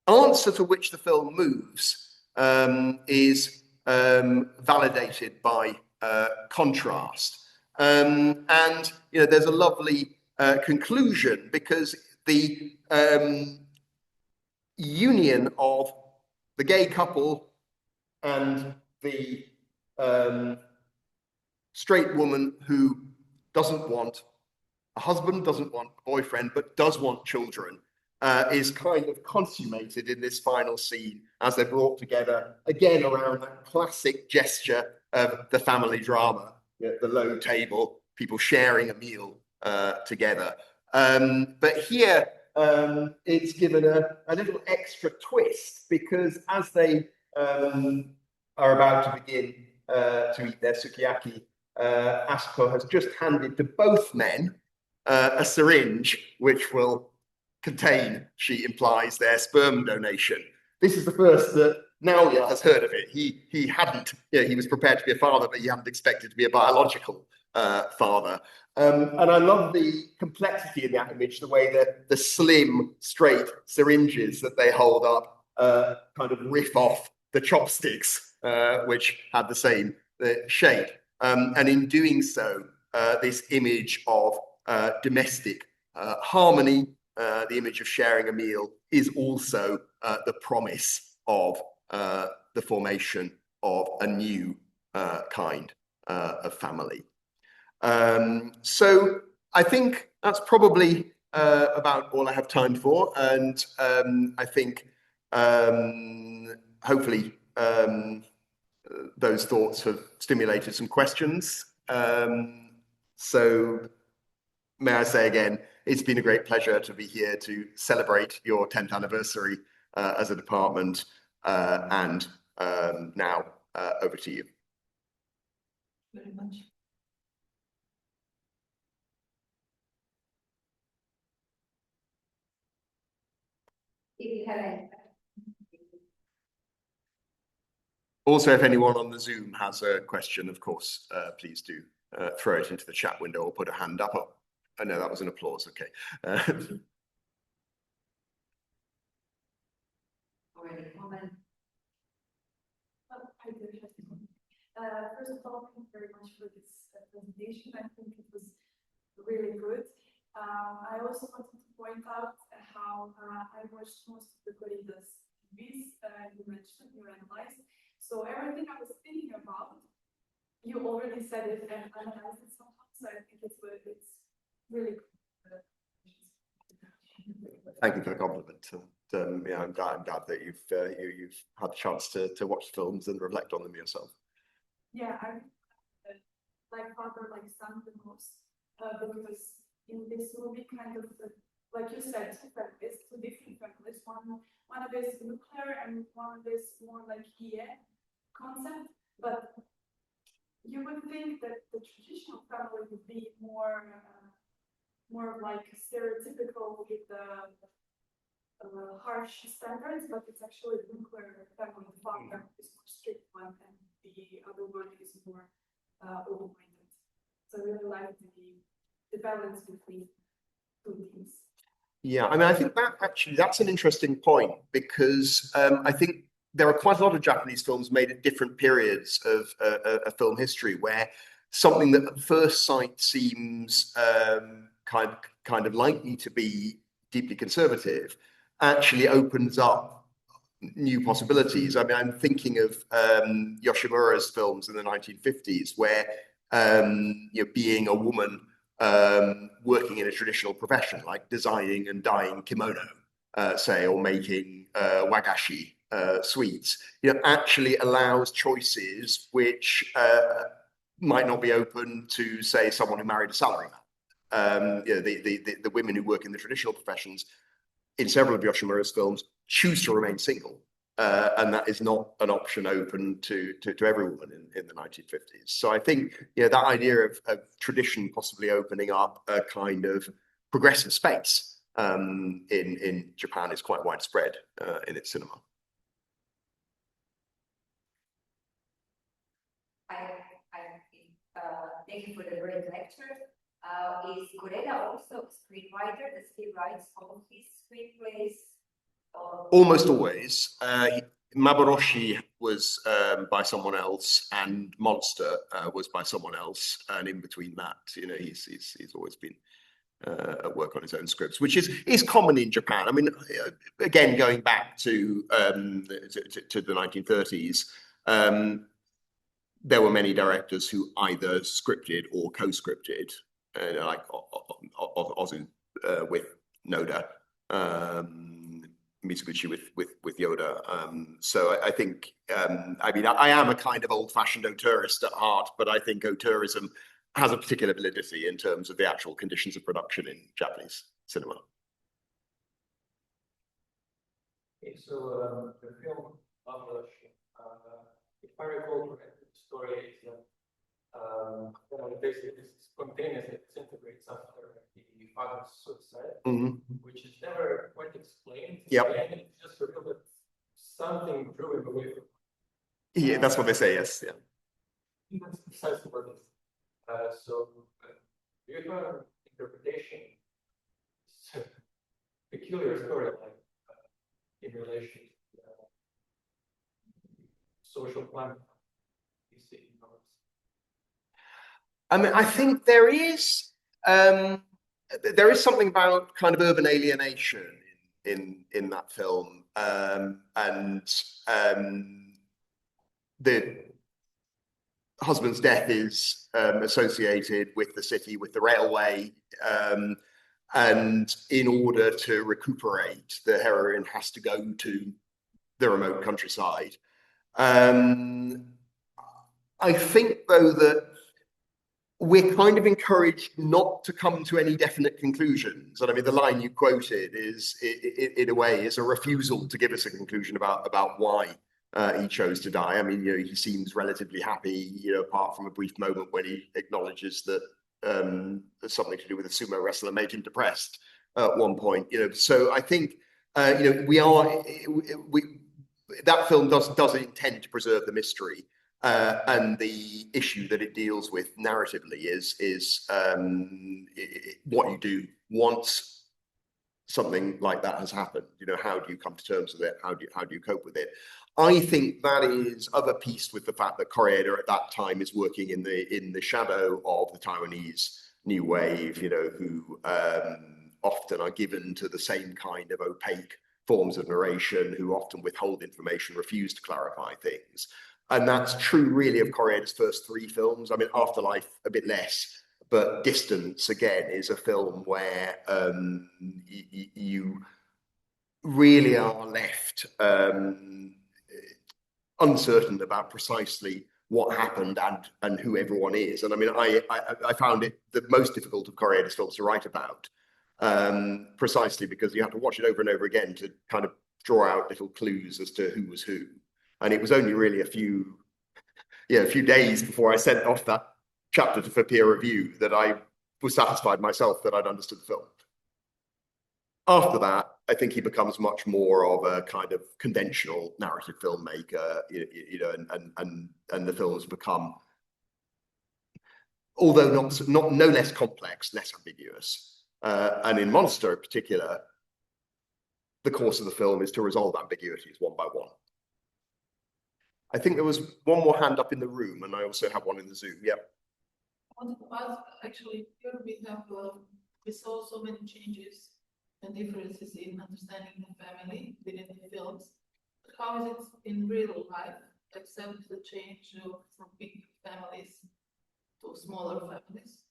B: answer to which the film moves is validated by contrast. And you know, there's a lovely conclusion, because the union of the gay couple and the straight woman who doesn't want a husband, doesn't want a boyfriend, but does want children, is kind of consummated in this final scene as they're brought together again around that classic gesture of the family drama, you know, the low table, people sharing a meal together. But here it's given a little extra twist, because as they are about to begin to eat their sukiyaki, Asuko has just handed to both men a syringe which will contain, she implies, their sperm donation. This is the first that Naoya has heard of it. He hadn't, he was prepared to be a father, but he hadn't expected to be a biological father. And I love the complexity in that image, the way that the slim, straight syringes that they hold up kind of riff off the chopsticks, which had the same shape. And in doing so, this image of domestic harmony, the image of sharing a meal, is also the promise of the formation of a new kind of family. So I think that's probably about all I have time for, and I think hopefully those thoughts have stimulated some questions. So may I say again, it's been a great pleasure to be here to celebrate your 10th anniversary as a department, and now over to you.
F: Very much.
A: If you have any.
B: Also, if anyone on the Zoom has a question, of course, please do throw it into the chat window or put a hand up. Oh, I know that was an applause. Okay.
A: Already comment.
F: I do have to comment. First of all, thank you very much for this presentation. I think it was really good. I also wanted to point out how I watched most of the corridas TVs you mentioned, you analyzed. So everything I was thinking about, you already said it and analyzed it somehow. So I think it's really good.
B: Thank you for the compliment. Yeah, I'm glad that you've had the chance to watch films and reflect on them yourself.
F: Yeah, I like father, like son the most, because in this movie, kind of like you said, two different families. One of it is nuclear, and one of it is more like concept. But you would think that the traditional family would be more like stereotypical with the harsh standards, but it's actually the nuclear family. The father is more strict one, and the other one is more open-minded. So I really like the balance between two things.
B: Yeah, I mean, I think that's an interesting point, because I think there are quite a lot of Japanese films made at different periods of film history, where something that at first sight seems kind of likely to be deeply conservative actually opens up new possibilities. I mean, I'm thinking of Yoshimura's films in the 1950s, where being a woman working in a traditional profession, like designing and dyeing kimono, say, or making wagashi sweets, actually allows choices which might not be open to, say, someone who married a salaryman. The women who work in the traditional professions in several of Yoshimura's films choose to remain single, and that is not an option open to every woman in the 1950s. So I think that idea of tradition possibly opening up a kind of progressive space in Japan is quite widespread in its cinema.
A: Thank you for the great lecture. Is Koreda also a screenwriter? Does he write all of his screenplays?
B: Almost always. Maboroshi was by someone else, and Monster was by someone else, and in between that, he's always been at work on his own scripts, which is common in Japan. I mean, again, going back to the 1930s, there were many directors who either scripted or co-scripted, like Ozu with Noda, Mizuguchi with Yoda. So I think, I mean, I am a kind of old-fashioned auteurist at heart, but I think auteurism has a particular validity in terms of the actual conditions of production in Japanese cinema.
G: Okay, so the film published, if I recall correctly, the story is that basically this spontaneously disintegrates after the father's suicide, which is never quite explained.
B: Yep.
G: And it's just revealed that something drew him away from.
B: Yeah, that's what they say. Yes. Yeah.
G: That's precisely what it is. So, do you have an interpretation? It's a peculiar story, like in relation to social climate. You see,
B: I mean, I think there is something about kind of urban alienation in that film, and the husband's death is associated with the city, with the railway, and in order to recuperate, the heroine has to go to the remote countryside. I think, though, that we're kind of encouraged not to come to any definite conclusions. And I mean, the line you quoted is, in a way, is a refusal to give us a conclusion about why he chose to die. I mean, you know, he seems relatively happy, you know, apart from a brief moment when he acknowledges that something to do with a sumo wrestler made him depressed at one point. You know, so I think you know, that film does intend to preserve the mystery. And the issue that it deals with narratively is what you do once something like that has happened. You know, how do you come to terms with it? How do you cope with it? I think that is of a piece with the fact that Koreeda at that time is working in the shadow of the Taiwanese New Wave, you know, who often are given to the same kind of opaque forms of narration, who often withhold information, refuse to clarify things. And that's true, really, of Koreeda's first three films. I mean, Afterlife, a bit less, but Distance, again, is a film where you really are left uncertain about precisely what happened and who everyone is. And I mean, I found it the most difficult of Koreeda's films to write about, precisely because you have to watch it over and over again to kind of draw out little clues as to who was who. And it was only really a few days before I sent off that chapter for peer review that I was satisfied myself that I'd understood the film. After that, I think he becomes much more of a kind of conventional narrative filmmaker, you know, and the films become, although no less complex, less ambiguous. And in Monster in particular, the course of the film is to resolve ambiguities one by one. I think there was one more hand up in the room, and I also have one in the Zoom. Yep.
H: I wanted to ask, actually, here we saw so many changes and differences in understanding the family within the films. How is it in real life, except the change from big families to smaller families?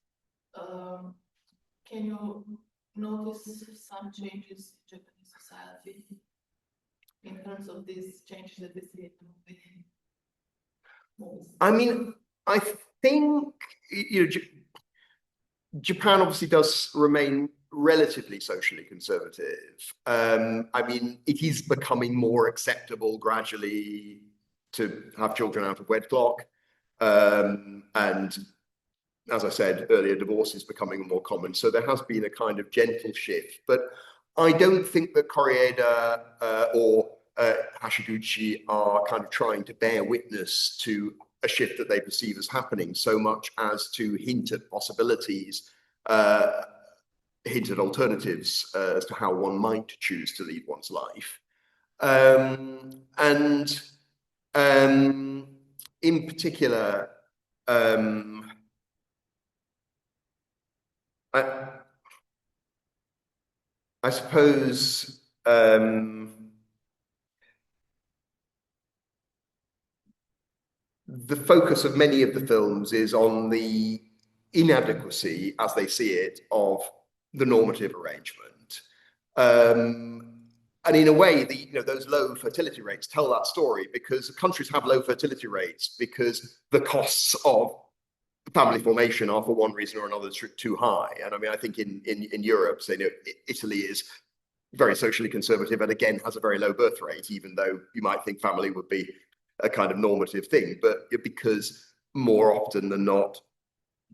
H: Can you notice some changes in Japanese society in terms of these changes that we see within movies?
B: I mean, I think, you know, Japan obviously does remain relatively socially conservative. I mean, it is becoming more acceptable gradually to have children out of wedlock. And as I said earlier, divorce is becoming more common. So there has been a kind of gentle shift. But I don't think that Koreeda or Hashiguchi are kind of trying to bear witness to a shift that they perceive as happening, so much as to hint at possibilities, hint at alternatives as to how one might choose to lead one's life. And in particular, I suppose the focus of many of the films is on the inadequacy, as they see it, of the normative arrangement. And in a way, those low fertility rates tell that story, because countries have low fertility rates because the costs of family formation are, for one reason or another, too high. And I mean, I think in Europe, say, Italy is very socially conservative and again has a very low birth rate, even though you might think family would be a kind of normative thing. But because more often than not,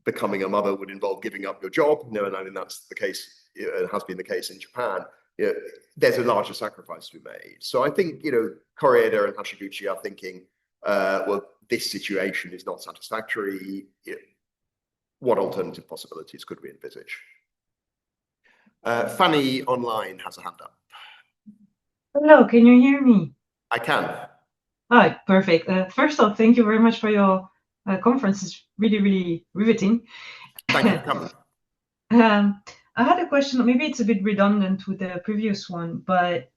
B: becoming a mother would involve giving up your job. No, and I mean that's the case. It has been the case in Japan. There's a larger sacrifice to be made. So I think Koreeda and Hashiguchi are thinking, well, this situation is not satisfactory. What alternative possibilities could we envisage? Fanny online has a hand up.
I: Hello, can you hear me?
B: I can.
I: Hi, perfect. First off, thank you very much for your conference. It's really, really riveting.
B: Thank you for coming.
I: I had a question, maybe it's a bit redundant with the previous one, but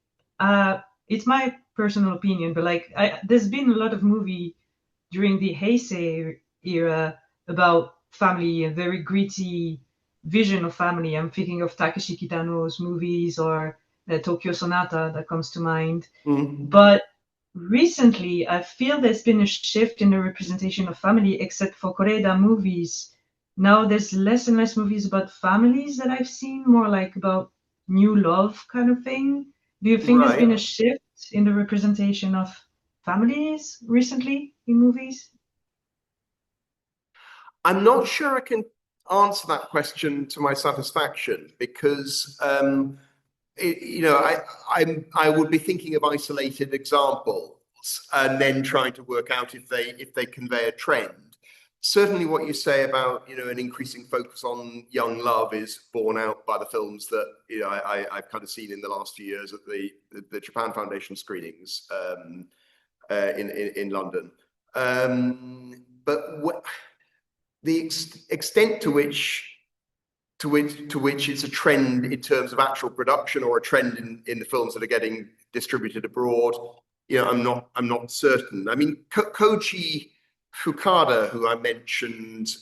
I: it's my personal opinion, but like there's been a lot of movie during the Heisei era about family, a very gritty vision of family. I'm thinking of Takeshi Kitano's movies or Tokyo Sonata that comes to mind.
B: Mm-hmm.
I: But recently, I feel there's been a shift in the representation of family, except for Koreeda movies. Now there's less and less movies about families that I've seen, more like about new love kind of thing. Do you think there's been a shift in the representation of families recently in movies?
B: I'm not sure I can answer that question to my satisfaction because I would be thinking of isolated examples and then trying to work out if they convey a trend. Certainly what you say about an increasing focus on young love is borne out by the films that I've kind of seen in the last few years at the Japan Foundation screenings in London. But the extent to which it's a trend in terms of actual production or a trend in the films that are getting distributed abroad, I'm not certain. I mean, Koji Fukada, who I mentioned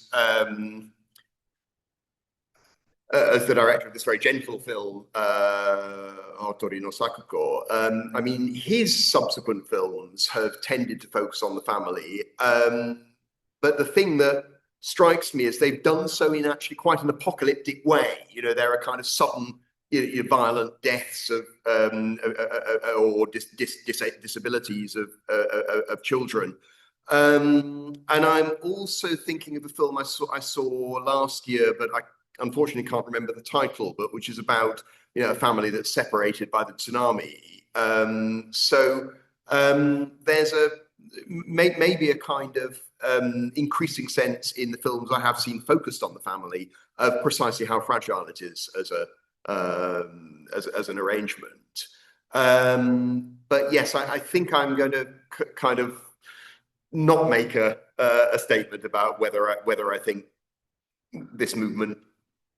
B: as the director of this very gentle film, Hotori no Sakuko, I mean, his subsequent films have tended to focus on the family. But the thing that strikes me is they've done so in actually quite an apocalyptic way. There are kind of sudden violent deaths of or disabilities of children. And I'm also thinking of a film I saw last year, but I unfortunately can't remember the title, but which is about a family that's separated by the tsunami. There's maybe a kind of increasing sense in the films I have seen focused on the family of precisely how fragile it is as an arrangement. But yes, I think I'm going to kind of not make a statement about whether I think this movement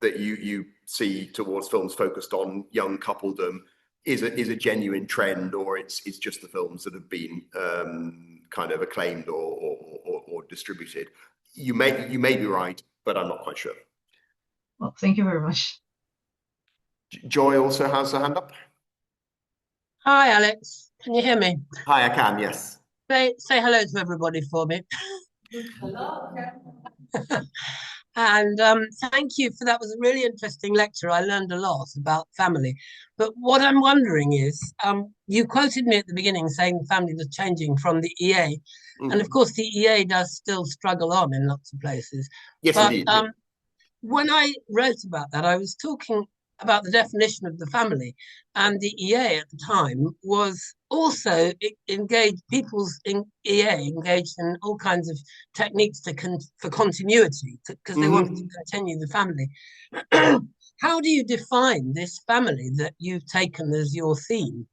B: that you see towards films focused on young coupledom is a genuine trend, or it's just the films that have been kind of acclaimed or distributed. You may be right, but I'm not quite sure.
I: Well, thank you very much.
B: Joy also has a hand up.
J: Hi, Alex. Can you hear me?
B: Hi, I can. Yes.
J: Say hello to everybody for me.
F: Hello.
J: And thank you for that. Was a really interesting lecture. I learned a lot about family. But what I'm wondering is, you quoted me at the beginning saying the family was changing from the EA. Mm-hmm. And of course, the EA does still struggle on in lots of places.
B: Yes,
J: but,
B: indeed.
J: When I wrote about that, I was talking about the definition of the family, and the EA at the time was also engaged, EA engaged in all kinds of techniques for continuity, because they wanted to continue the family. How do you define this family that you've taken as your theme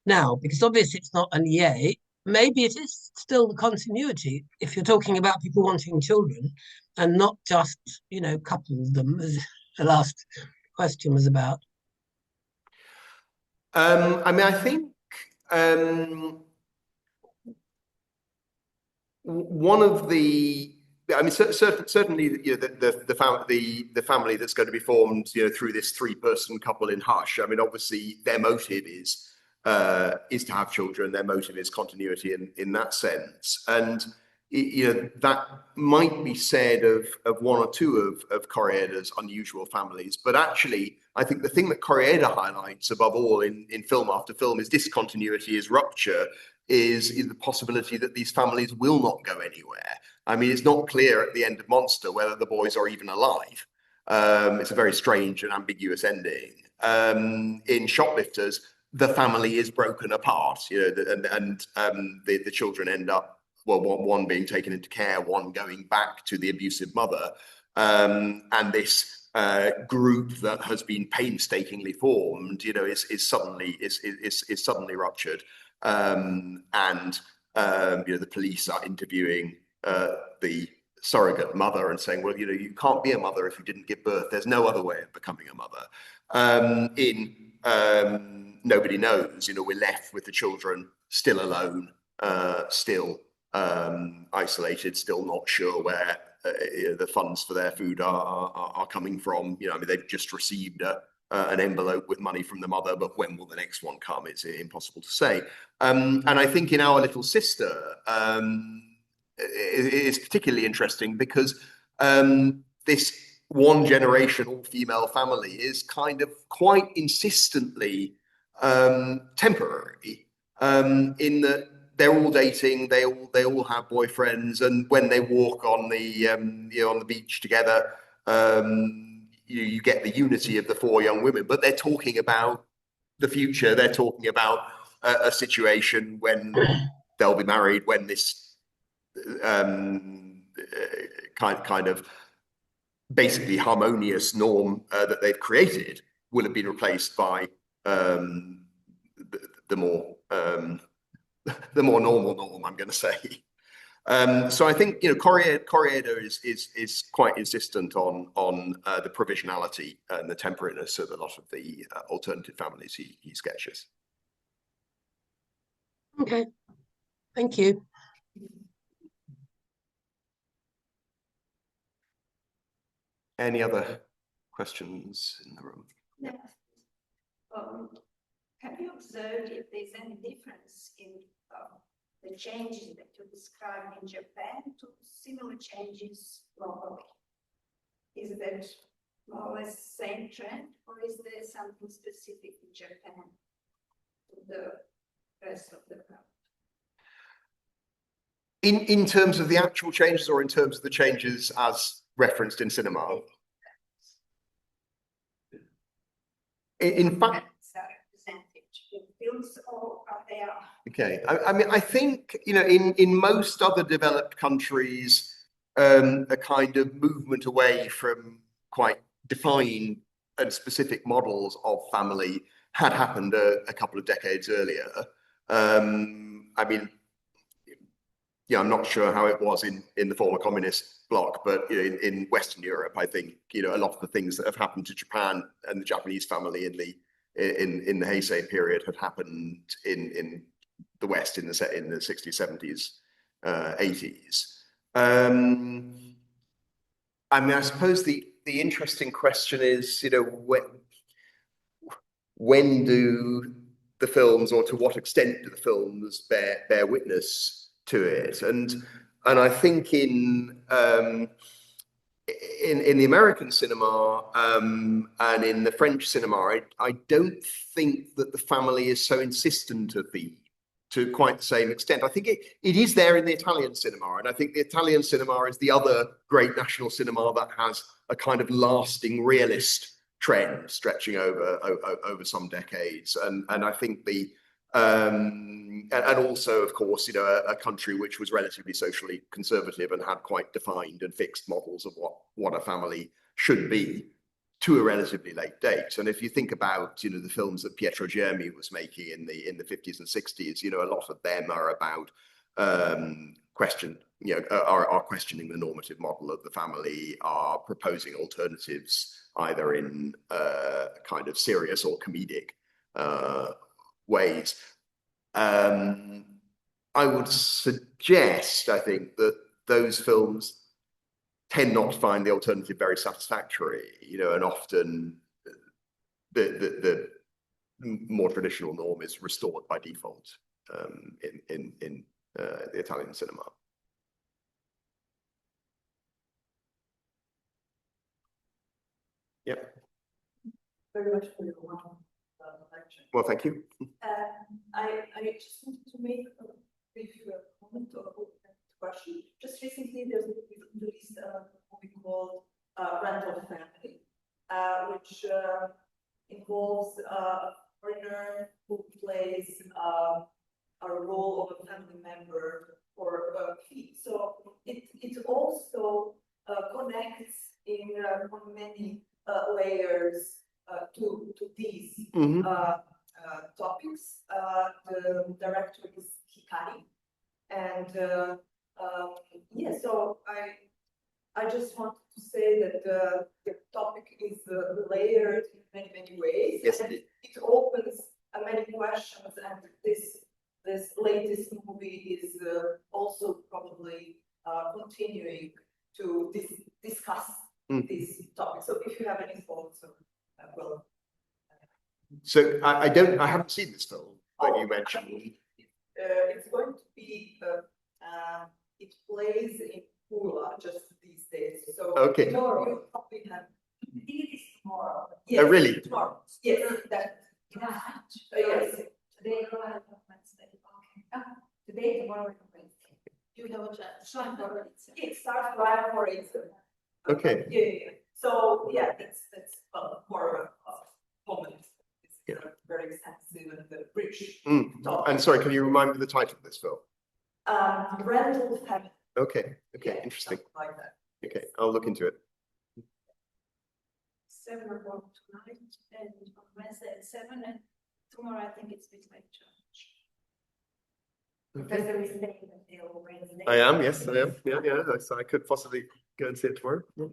J: now? Because obviously it's not an EA, maybe it is still the continuity if you're talking about people wanting children and not just, coupledom, as the last question was about.
B: I mean, I think one of the, certainly, the family that's going to be formed, through this 3-person couple in Hush. I mean, obviously, their motive is to have children. Their motive is continuity in that sense. And that might be said of one or two of Koreeda's unusual families, but actually, I think the thing that Koreeda highlights above all in film after film is discontinuity, is rupture, is the possibility that these families will not go anywhere. I mean, it's not clear at the end of Monster whether the boys are even alive. It's a very strange and ambiguous ending. In Shoplifters, the family is broken apart, and the children end up, well, one being taken into care, one going back to the abusive mother, and this group that has been painstakingly formed, is suddenly ruptured, and the police are interviewing the surrogate mother and saying, well, you can't be a mother if you didn't give birth. There's no other way of becoming a mother. Nobody knows. We're left with the children still alone, still isolated, still not sure where the funds for their food are coming from. They've just received an envelope with money from the mother, but when will the next one come? It's impossible to say. And I think in Our Little Sister, it's particularly interesting because this one generation all-female family is kind of quite insistently temporary, in that they're all dating, they all have boyfriends, and when they walk on the beach together, you get the unity of the four young women, but they're talking about the future. They're talking about a situation when they'll be married, when this kind of basically harmonious norm that they've created will have been replaced by the more normal norm, I'm going to say. So I think Koreeda is quite insistent on the provisionality and the temporariness of a lot of the alternative families he sketches.
J: Okay, thank you.
B: Any other questions in the room?
K: Yeah. Have you observed if there's any difference in the changes that you described in Japan to similar changes globally? Is that more or less the same trend, or is there something specific in Japan to the rest of the world?
B: In terms of the actual changes, or in terms of the changes as referenced in cinema? In fact, okay. I mean, I think in most other developed countries, a kind of movement away from quite defined and specific models of family had happened a couple of decades earlier. I mean, I'm not sure how it was in the former communist bloc, but in Western Europe, I think a lot of the things that have happened to Japan and the Japanese family in the Heisei period had happened in the West in the 60s, 70s, 80s. I mean, I suppose the interesting question is, when do the films, or to what extent do the films bear witness to it? And I think in the American cinema and in the French cinema, I don't think that the family is so insistent to quite the same extent. I think it is there in the Italian cinema, and I think the Italian cinema is the other great national cinema that has a kind of lasting realist trend stretching over some decades, and I think and also, of course, a country which was relatively socially conservative and had quite defined and fixed models of what a family should be to a relatively late date. And if you think about the films that Pietro Germi was making in the 50s and 60s, a lot of them are about questioning the normative model of the family, are proposing alternatives either in kind of serious or comedic ways. I would suggest, I think, that those films tend not to find the alternative very satisfactory, and often the more traditional norm is restored by default in the Italian cinema. Yeah.
F: Very much for your lecture.
B: Well, thank you.
F: I just wanted to make a brief comment or question. Just recently, there's released a movie called Rental Family, which involves a foreigner who plays a role of a family member for a fee. So it also connects on many layers to these topics. The director is Hikari, and yeah, so I just wanted to say that the topic is layered in many ways.
B: Yes,
F: and it opens many questions, and this latest movie is also probably continuing to discuss this topic. So if you have any thoughts, well.
B: So I haven't seen this film that you mentioned.
F: It's going to be it plays in Pula just these days. So
B: Okay.
F: Tomorrow you probably have.
K: I think it is tomorrow.
F: Yes,
B: Oh, really?
F: Tomorrow. Yes, that. Yes.
K: Today, tomorrow, Wednesday. Okay. Today, tomorrow, and Wednesday.
H: You have a chance.
F: It starts right for it.
B: Okay.
F: Yeah. So yeah, that's more of a comment. It's very extensive and rich topic.
B: And sorry, can you remind me of the title of this film?
F: Rental Family.
B: Okay.
F: Yeah,
B: Interesting.
F: like that.
B: Okay, I'll look into it.
K: 7 o'clock tonight, and on Wednesday at 7, and tomorrow I think it's a bit later. Professor is staying until Wednesday.
B: I am. Yes, I am. Yeah. So I could possibly go and see it tomorrow. Yeah.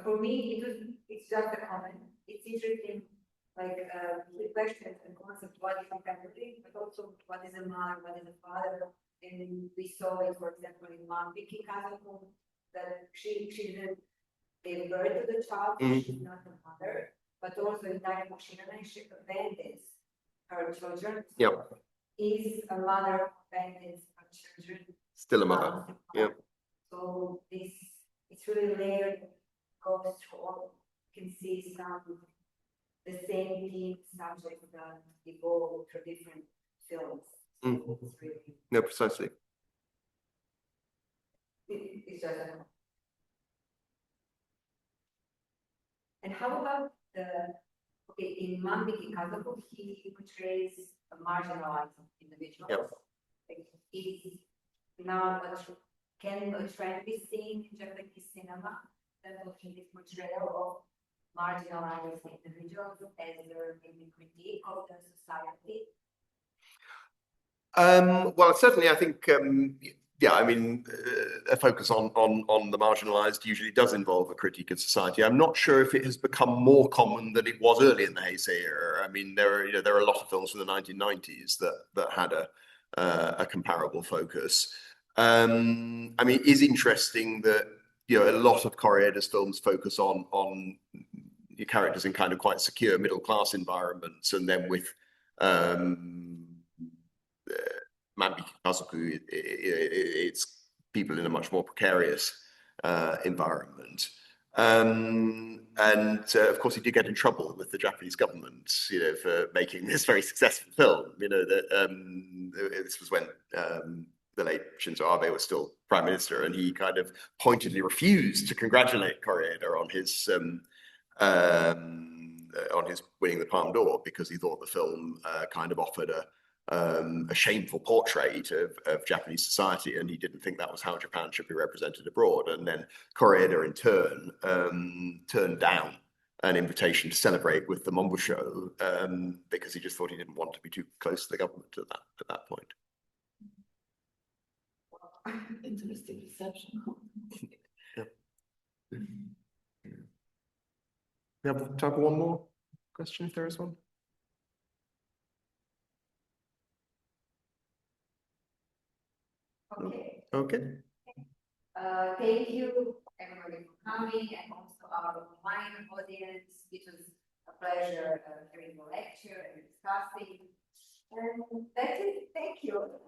A: For me, it's just a comment. It's interesting, like the questions and concept, what is a family, but also what is a mother, what is a father. And we saw it, for example, in Mom Vicky Kazakov, that she didn't give birth to the child, she's not a mother, but also in Daria Moshinova, she abandons her children.
B: Yep.
A: Is a mother who abandons her children.
B: Still a mother. Yeah.
A: So it's really layered, goes through all. You can see some the same theme subjects that evolve through different films. So it's really,
B: No, precisely.
A: it's just and how about in Mambiki Kazakov, he portrays a marginalized individual.
B: Yep.
A: Like, is now can a trend be seen in Japanese cinema that looking this portrayal of marginalized individuals as their critique of the society?
B: Well, certainly, I think, I mean, a focus on the marginalized usually does involve a critique of society. I'm not sure if it has become more common than it was early in the Heisei era. I mean, there are a lot of films from the 1990s that had a comparable focus. I mean, it is interesting that a lot of Koreeda's films focus on your characters in kind of quite secure middle class environments, and then with Manbiki Kazoku, it's people in a much more precarious environment. And of course, he did get in trouble with the Japanese government, for making this very successful film. This was when the late Shinzo Abe was still prime minister, and he kind of pointedly refused to congratulate Koreeda on his winning the Palme d'Or, because he thought the film kind of offered a shameful portrait of Japanese society, and he didn't think that was how Japan should be represented abroad. And then Koreeda, in turn, turned down an invitation to celebrate with the Mombusho because he just thought he didn't want to be too close to the government at that point.
H: Interesting reception.
B: We have time for one more question, if there is one. Okay.
A: Thank you, everybody, for coming, and also our online audience. It was a pleasure hearing the lecture and discussing. And that's it. Thank you.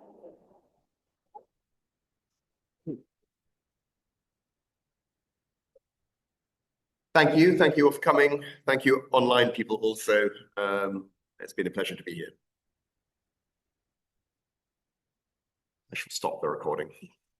B: Thank you all for coming. Thank you online people also. It's been a pleasure to be here. I should stop the recording.